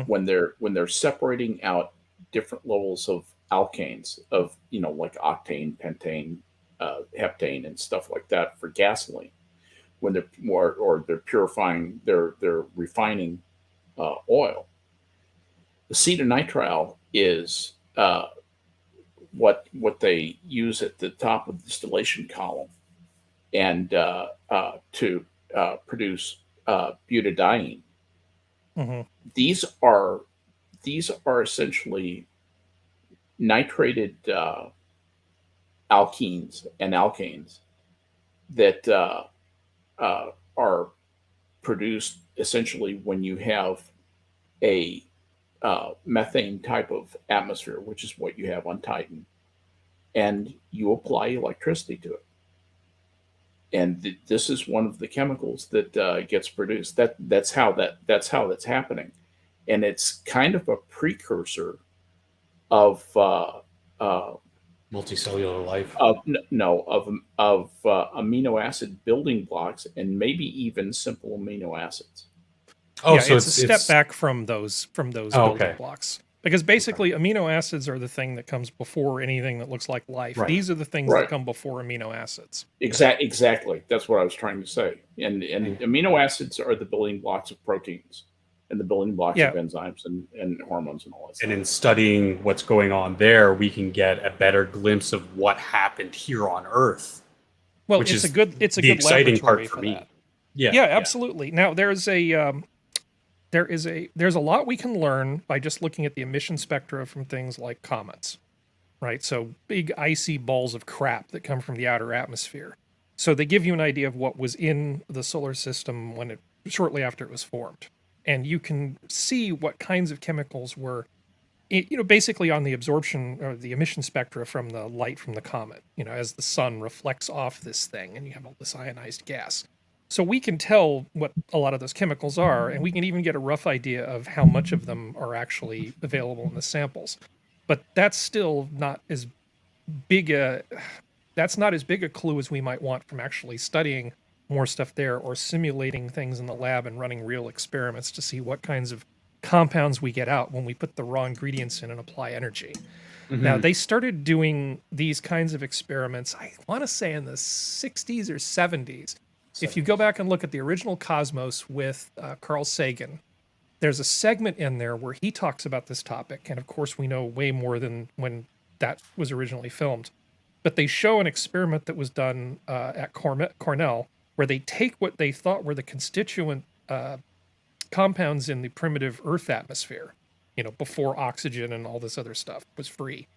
when they're separating out different levels of alkanes of like octane, pentane, heptane, and stuff like that for gasoline. When they're they're purifying, they're refining oil. Acetonitrile is what they use at the top of the distillation column, and to produce butadiene. These are essentially nitrated alkenes and alkanes that are produced essentially when you have a methane type of atmosphere, which is what you have on Titan, and you apply electricity to it. And this is one of the chemicals that gets produced. That's how that's happening, and it's kind of a precursor of multicellular life. Of amino acid building blocks, and maybe even simple amino acids. Oh, yeah, so it's a step back from those building blocks. Because basically, amino acids are the thing that comes before anything that looks like life. Right. These are the things that come before amino acids. Exactly. That's what I was trying to say. And amino acids are the building blocks of proteins and the building blocks of enzymes and hormones and all that stuff. And in studying what's going on there, we can get a better glimpse of what happened here on Earth. Well, which it's is a good exciting laboratory part for for me. that. Yeah, absolutely. Now there's a lot we can learn by just looking at the emission spectra from things like comets, right? So big icy balls of crap that come from the outer atmosphere. So they give you an idea of what was in the solar system shortly after it was formed. And you can see what kinds of chemicals were, basically on the absorption or the emission spectra from the light from the comet, as the sun reflects off this thing and you have all this ionized gas. So we can tell what a lot of those chemicals are, and we can even get a rough idea of how much of them are actually available in the samples. But that's still not as big a clue as we might want from actually studying more stuff there or simulating things in the lab and running real experiments to see what kinds of compounds we get out when we put the raw ingredients in and apply energy. Now, they started doing these kinds of experiments, I want to say in the 60s or 70s. If you go back and look at the original Cosmos with Carl Sagan, there's a segment in there where he talks about this topic. And of course, we know way more than when that was originally filmed. But they show an experiment that was done at Cornell, where they take what they thought were the constituent compounds in the primitive Earth atmosphere, before oxygen and all this other stuff was free.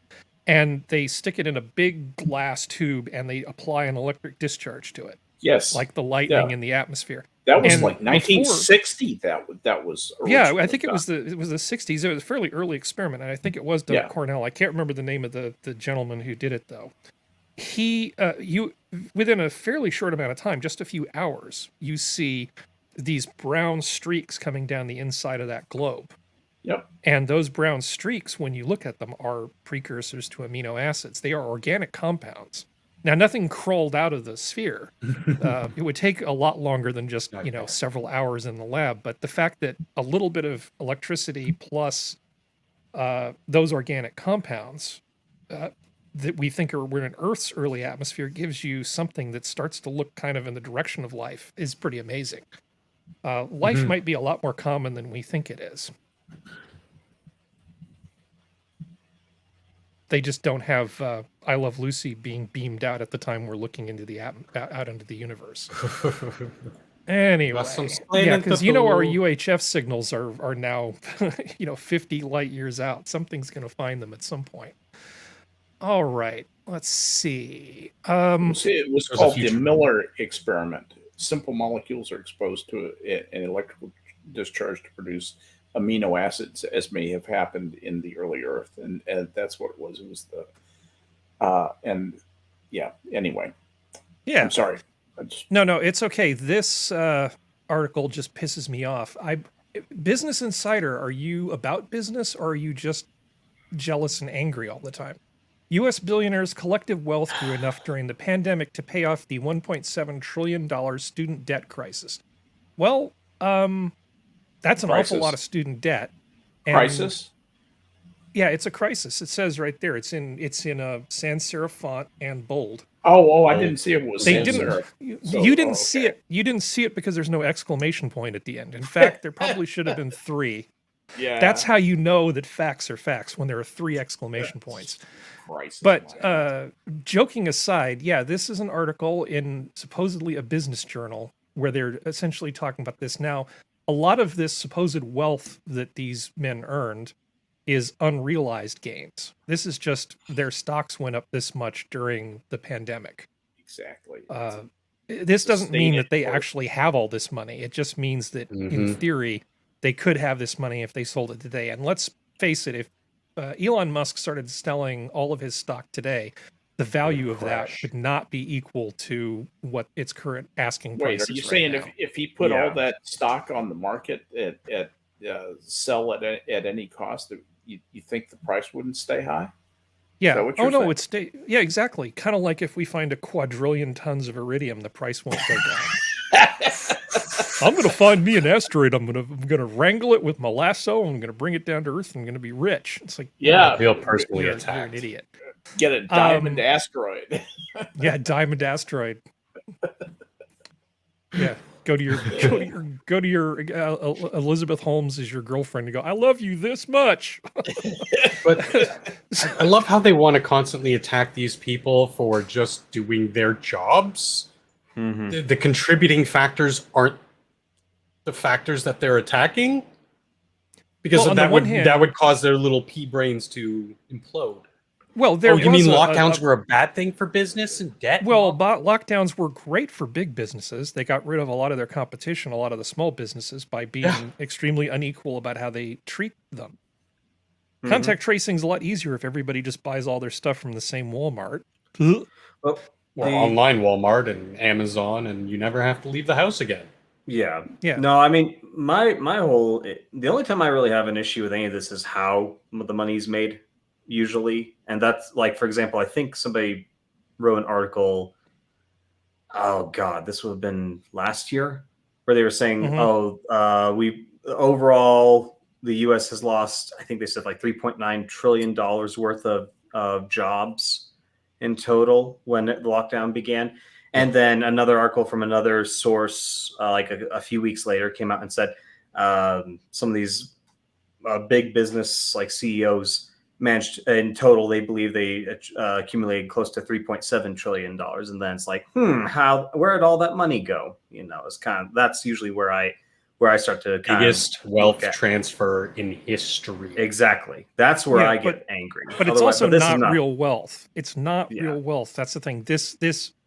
And they stick it in a big glass tube and they apply an electric discharge to it, Yes. like the lightning Yeah. in the atmosphere. That was And like 1960. That was yeah, I originally think it done. was the 60s. It was a fairly early experiment, and I think it was done Yeah. at Cornell. I can't remember the name of the gentleman who did it though. He within a fairly short amount of time, just a few hours, you see these brown streaks coming down the inside of that globe. Yep. And those brown streaks, when you look at them, are precursors to amino acids. They are organic compounds. Now, nothing crawled out of the sphere. It would take a lot longer than just, several hours in the lab. But the fact that a little bit of electricity plus those organic compounds that we think were in Earth's early atmosphere gives you something that starts to look kind of in the direction of life is pretty amazing. Life might be a lot more common than we think it is. They just don't have I Love Lucy being beamed out at the time we're looking into the out into the universe. Anyway, yeah, because our UHF signals are now 50 light years out. Something's going to find them at some point. All right, let's see. It was called the Miller experiment. Simple molecules are exposed to an electrical discharge to produce amino acids, as may have happened in the early Earth, and that's what it was. It was Anyway, yeah. I'm sorry. No, it's okay. This article just pisses me off. Business Insider, are you about business or are you just jealous and angry all the time? U.S. billionaires' collective wealth grew enough during the pandemic to pay off the $1.7 trillion student debt crisis. Well, that's an awful lot of student debt. And crisis? Yeah, it's a crisis. It says right there. It's in a sans serif font and bold. Oh, I didn't see it was They sans didn't. serif. You didn't see it. You didn't see it because there's no exclamation point at the end. In fact, there probably should have been 3. Yeah. That's how you know that facts are facts, when there are 3 exclamation points. Crisis. But joking aside, yeah, this is an article in supposedly a business journal where they're essentially talking about this. Now, a lot of this supposed wealth that these men earned is unrealized gains. This is just their stocks went up this much during the pandemic. Exactly. This doesn't mean that they actually have all this money. It just means that in theory, they could have this money if they sold it today. And let's face it, if Elon Musk started selling all of his stock today, the value of that would not be equal to what its current asking price is. Wait, are you right saying now. if he put all that stock on the market at sell at any cost, you think the price wouldn't stay high? Yeah. What you're saying? Yeah, exactly. Kind of like if we find a quadrillion tons of iridium, the price won't go down. I'm going to find me an asteroid. I'm going to wrangle it with my lasso. I'm going to bring it down to Earth. I'm going to be rich. It's like, yeah, I feel personally you're attacked. an idiot. Get a diamond asteroid. Yeah, diamond asteroid. Yeah, go to your Elizabeth Holmes is your girlfriend and go, I love you this much. But I love how they want to constantly attack these people for just doing their jobs. Mm-hmm. The contributing factors aren't the factors that they're attacking, because Well, that would cause their little pea brains to implode. Well, you mean lockdowns were a bad thing for business and debt? Well, lockdowns were great for big businesses. They got rid of a lot of their competition, a lot of the small businesses, by being extremely unequal about how they treat them. Mm-hmm. Contact tracing is a lot easier if everybody just buys all their stuff from the same Walmart. Or online Walmart and Amazon, and you never have to leave the house again. Yeah. Yeah. No, I mean, the only time I really have an issue with any of this is how the money's made, usually. And that's like, for example, I think somebody wrote an article, oh God, this would have been last year, where they were saying, overall, the U.S. has lost, I think they said like $3.9 trillion worth of jobs in total when the lockdown began. And then another article from another source, like a few weeks later, came out and said some of these big business like CEOs managed, in total, they believe they accumulated close to $3.7 trillion. And then it's like, where'd all that money go? It's kind of, that's usually where where I start to kind Biggest of wealth look at- transfer in history. Exactly. That's where Yeah, I get angry. But it's Otherwise- also this is not real wealth. It's not Yeah. real wealth. That's the thing. This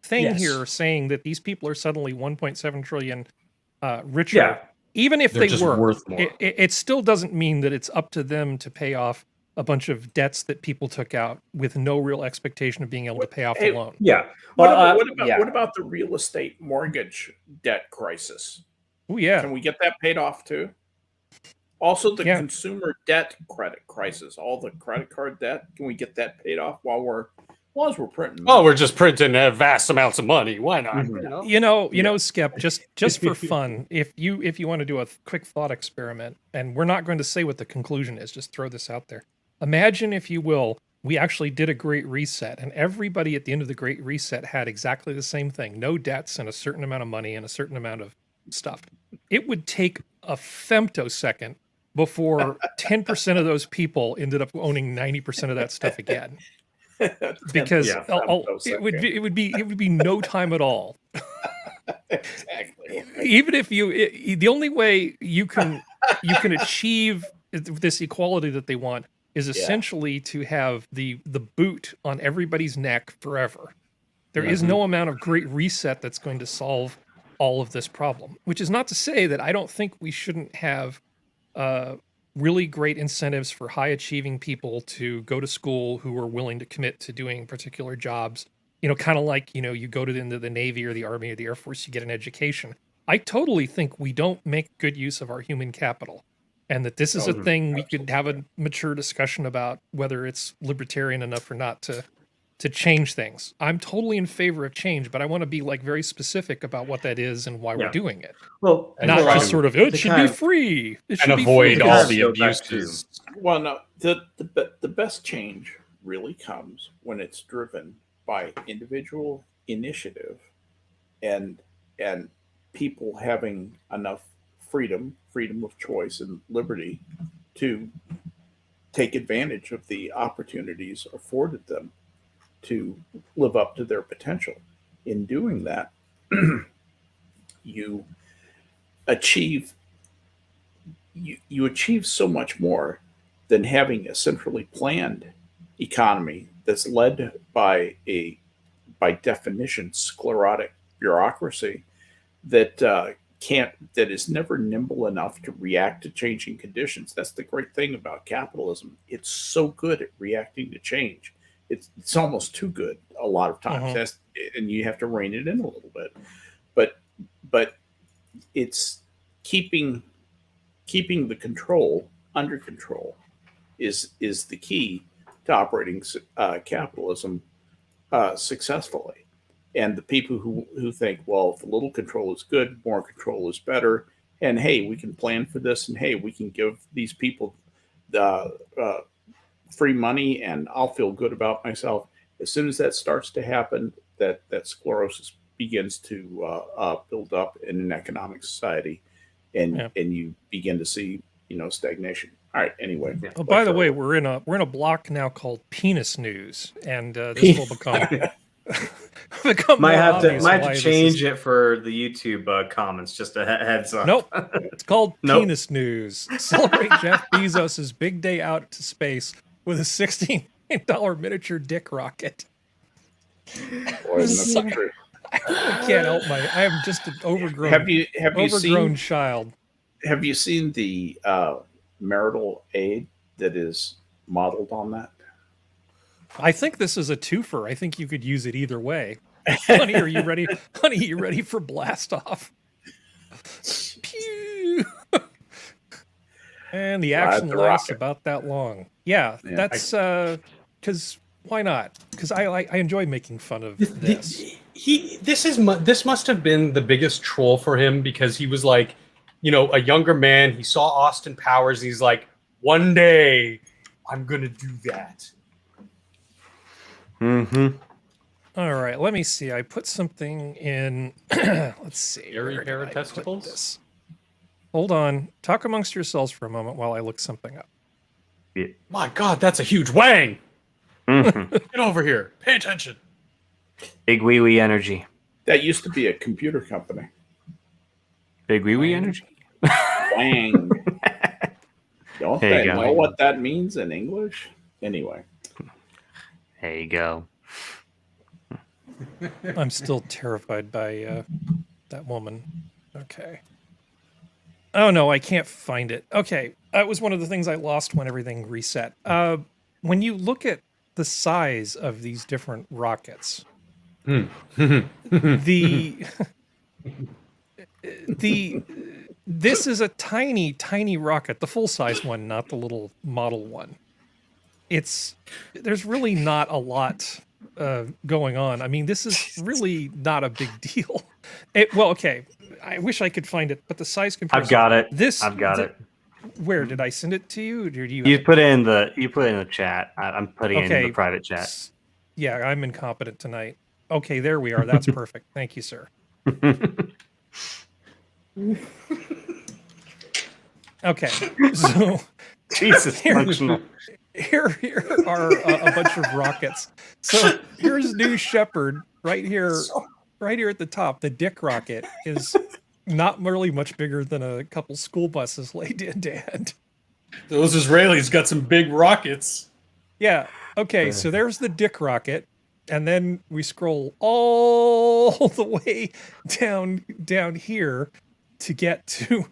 thing Yes. here saying that these people are suddenly 1.7 trillion richer, Yeah. even if They're they just were, worth more. it still doesn't mean that it's up to them to pay off a bunch of debts that people took out with no real expectation of being able to pay off the Hey, loan. Yeah. What, Well, what about the real estate mortgage debt crisis? Oh yeah. Can we get that paid off too? Also, the Yeah. consumer debt credit crisis, all the credit card debt. Can we get that paid off as long as we're printing? Oh, money? we're just printing vast amounts of money. Why not? Mhm. You know, Skep, just for fun, if you want to do a quick thought experiment, and we're not going to say what the conclusion is, just throw this out there. Imagine, if you will, we actually did a great reset, and everybody at the end of the great reset had exactly the same thing: no debts and a certain amount of money and a certain amount of stuff. It would take a femtosecond before 10% of those people ended up owning 90% of that stuff again. Because Yeah, it would be no time at all. exactly. Even if the only way you can achieve this equality that they want is essentially to have the boot on everybody's neck forever. There is no amount of great reset that's going to solve all of this problem, which is not to say that I don't think we shouldn't have really great incentives for high achieving people to go to school who are willing to commit to doing particular jobs. You know, kind of like, you go into the Navy or the Army or the Air Force, you get an education. I totally think we don't make good use of our human capital, and that this is a thing we could have a mature discussion about whether it's libertarian enough or not to change things. I'm totally in favor of change, but I want to be very specific about what that is and why we're doing it. Well, Not try just to- sort of, it should be free. It should And be avoid free. all Yes. the Go back abuses. Well, no, the best change really comes when it's driven by individual initiative and people having enough freedom of choice and liberty to take advantage of the opportunities afforded them to live up to their potential. In doing that, you achieve so much more than having a centrally planned economy that's led by by definition sclerotic bureaucracy that that is never nimble enough to react to changing conditions. That's the great thing about capitalism. It's so good at reacting to change. It's almost too good a lot of times. And you have to rein it in a little bit. But it's keeping the control under control is the key to operating capitalism successfully. And the people who think, well, if a little control is good, more control is better, and hey, we can plan for this, and hey, we can give these people the free money, and I'll feel good about myself. As soon as that starts to happen, that sclerosis begins to build up in an economic society, and you begin to see stagnation. All right. Anyway. Oh, by the way, we're in a block now called Penis News, and this will become might more have obvious to why this change is- it for the YouTube comments. Just a heads up. Nope, it's called Nope. Penis News. Celebrate Jeff Bezos' big day out to space with a $16 million miniature dick rocket. Boy, isn't that the truth? I can't help I am just an overgrown Have you overgrown child. Have you seen the marital aid that is modeled on that? I think this is a twofer. I think you could use it either way. Honey, are you ready? Honey, you ready for blast off? Pew! And the action the lasts rocket. about that long. Yeah, that's because why not? Because I enjoy making fun of this. This must have been the biggest troll for him, because he was like, a younger man. He saw Austin Powers. And he's like, one day I'm gonna do that. Mm-hmm. All right, let me see. I put something in. Let's see. Hairy where did pair of I put testicles? this? Hold on. Talk amongst yourselves for a moment while I look something up. My God, that's a huge wang. Mm-hmm. Get over here. Pay attention. Big wee wee energy. That used to be a computer company. Big wee wee energy. Bang. Don't There you they go. know what that means in English? Anyway. There you go. I'm still terrified by that woman. Okay. Oh no, I can't find it. Okay, that was one of the things I lost when everything reset. When you look at the size of these different rockets, the this is a tiny, tiny rocket, the full size one, not the little model one. There's really not a lot going on. I mean, this is really not a big deal. Well, okay, I wish I could find it, but the size comparison. I've got it. This I've got it. Where did I send it to you? Or do you? You put it in the chat. I'm putting it in Okay. the private chat. Yeah, I'm incompetent tonight. Okay, there we are. That's perfect. Thank you, sir. Okay, so Jesus, functional. Here are a bunch of rockets. So here's New Shepard right here at the top. The Dick rocket is not really much bigger than a couple school buses laid end to end. Those Israelis got some big rockets. Yeah. Okay, so there's the Dick rocket, and then we scroll all the way down here to get to.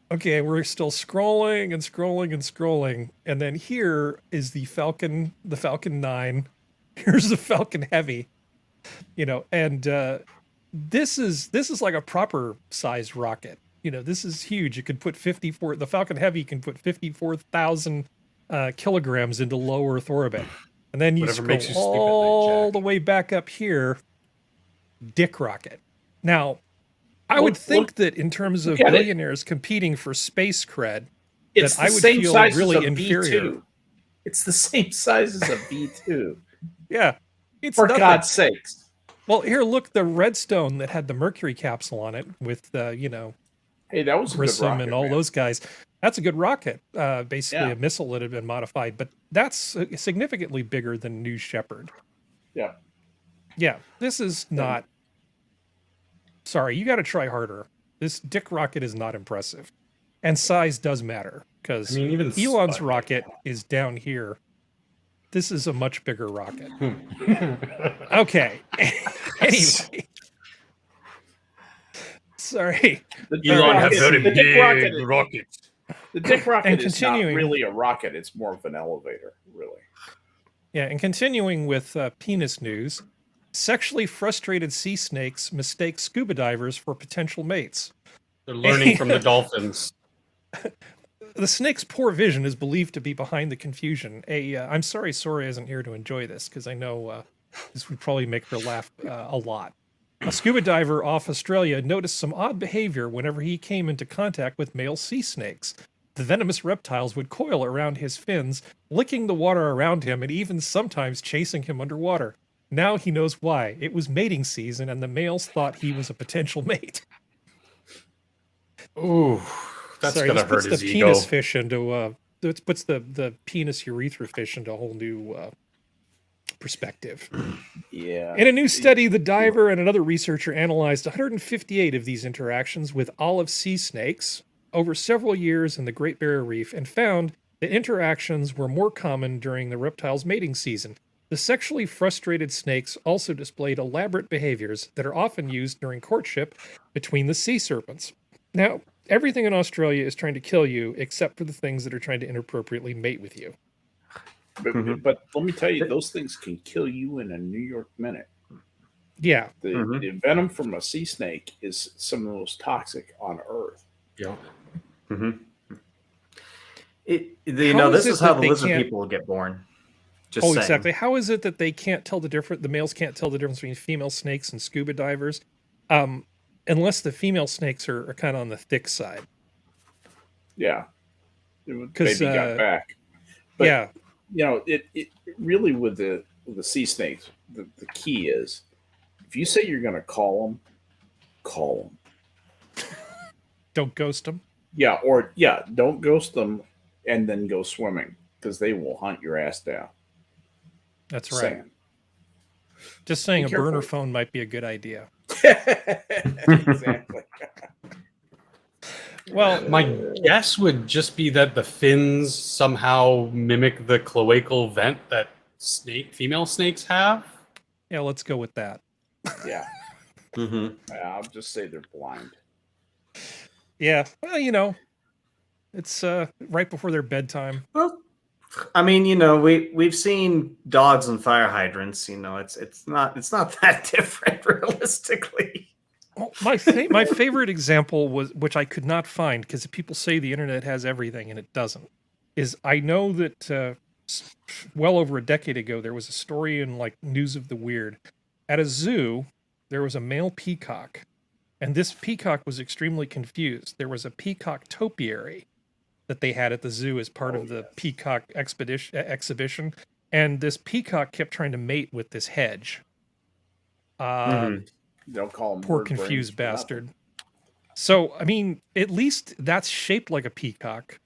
Okay, we're still scrolling and scrolling and scrolling, and then here is the Falcon 9. Here's the Falcon Heavy, and this is like a proper sized rocket. This is huge. It could put the Falcon Heavy can put 54,000 kilograms into low Earth orbit, and then you Whatever scroll makes you sleep at night, all Jack. the way back up here. Dick rocket. Now, I would think that in terms of billionaires competing for space cred, that I would feel really inferior. V2. It's the same size as a V2. Yeah. It's For nothing. God's sakes. Well, here, look, the Redstone that had the Mercury capsule on it with, Hey, that was a good Grissom rocket, and all man. those guys. That's a good rocket. Basically Yeah. a missile that had been modified, but that's significantly bigger than New Shepard. Yeah. Yeah, this is not... Sorry, you got to try harder. This Dick rocket is not impressive. And size does matter, because even Elon's rocket is down here. This is a much bigger rocket. Okay. Anyway. Sorry. Elon has very the Dick rocket big rockets. The Dick rocket And is not continuing- really a rocket. It's more of an elevator, really. Yeah, and continuing with penis news, sexually frustrated sea snakes mistake scuba divers for potential mates. They're learning from the dolphins. The snake's poor vision is believed to be behind the confusion. I'm sorry Sora isn't here to enjoy this, because I know this would probably make her laugh a lot. A scuba diver off Australia noticed some odd behavior whenever he came into contact with male sea snakes. The venomous reptiles would coil around his fins, licking the water around him and even sometimes chasing him underwater. Now he knows why. It was mating season and the males thought he was a potential mate. Ooh, that's Sorry, gonna this puts hurt his the ego. penis fish into this puts the penis urethra fish into a whole new perspective. Yeah. In a new study, the diver and another researcher analyzed 158 of these interactions with olive sea snakes over several years in the Great Barrier Reef and found that interactions were more common during the reptile's mating season. The sexually frustrated snakes also displayed elaborate behaviors that are often used during courtship between the sea serpents. Now, everything in Australia is trying to kill you except for the things that are trying to inappropriately mate with you. But let me tell you, those things can kill you in a New York minute. Yeah. The venom from a sea snake is some of the most toxic on Earth. Yeah. This is how the lizard people get born. Just saying. Exactly. How is it that they can't tell the difference? The males can't tell the difference between female snakes and scuba divers, unless the female snakes are kind of on the thick side. Yeah, because baby got back. But, yeah, it really with the sea snakes, the key is if you say you're going to call them. Don't ghost them. Yeah, don't ghost them and then go swimming because they will hunt your ass down. That's right. Just saying a burner phone might be a good idea. Exactly. Well, My guess would just be that the fins somehow mimic the cloacal vent that female snakes have. yeah, let's go with that. Yeah. Mm-hmm. I'll just say they're blind. Yeah, well, you know, it's right before their bedtime. Well, I mean, you know, we've seen dogs and fire hydrants. You know, it's not that different realistically. Well, my favorite example was, which I could not find because people say the internet has everything and it doesn't, is I know that well over a decade ago there was a story in like News of the Weird. At a zoo, there was a male peacock, and this peacock was extremely confused. There was a peacock topiary that they had at the zoo as part of the peacock exhibition, and this peacock kept trying to mate with this hedge. They'll call him Poor bird brains confused for nothing. bastard. So, I mean, at least that's shaped like a peacock.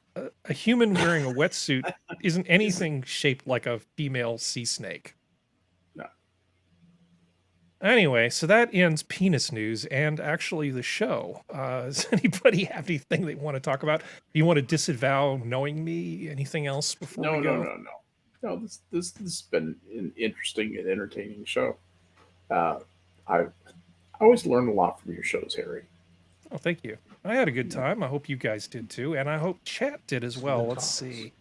A human wearing a wetsuit isn't anything shaped like a female sea snake. No. Anyway, so that ends penis news and actually the show. Does anybody have anything they want to talk about? Do you want to disavow knowing me? Anything else before we go? No. This has been an interesting and entertaining show. I always learn a lot from your shows, Harry. Oh, thank you. I had a good time. I hope you guys did too, and I hope chat did as well. Let's see.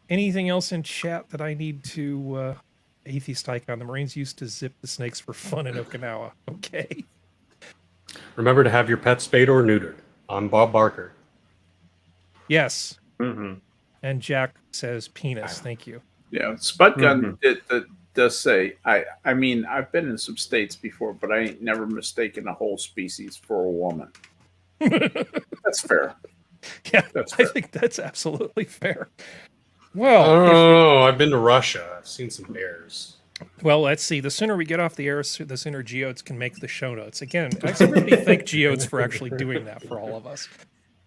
Anything else in chat that I need to... Atheist Icon, the Marines used to zip the snakes for fun in Okinawa. Okay. Remember to have your pet spayed or neutered. I'm Bob Barker. Yes. Mm-hmm. And Jack says penis. Thank you. Yeah, Spud Gun it does say, I mean, I've been in some states before, but I ain't never mistaken a whole species for a woman. That's fair. Yeah, That's fair. I think that's absolutely fair. I Well, don't know. I've been to Russia. I've seen some bears. well, let's see. The sooner we get off the air, the sooner Geodes can make the show notes. Again, everybody thank Geodes for actually doing that for all of us.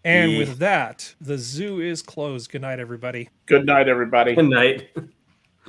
And with that, the zoo is closed. Good night, everybody. Good night, everybody. Good night.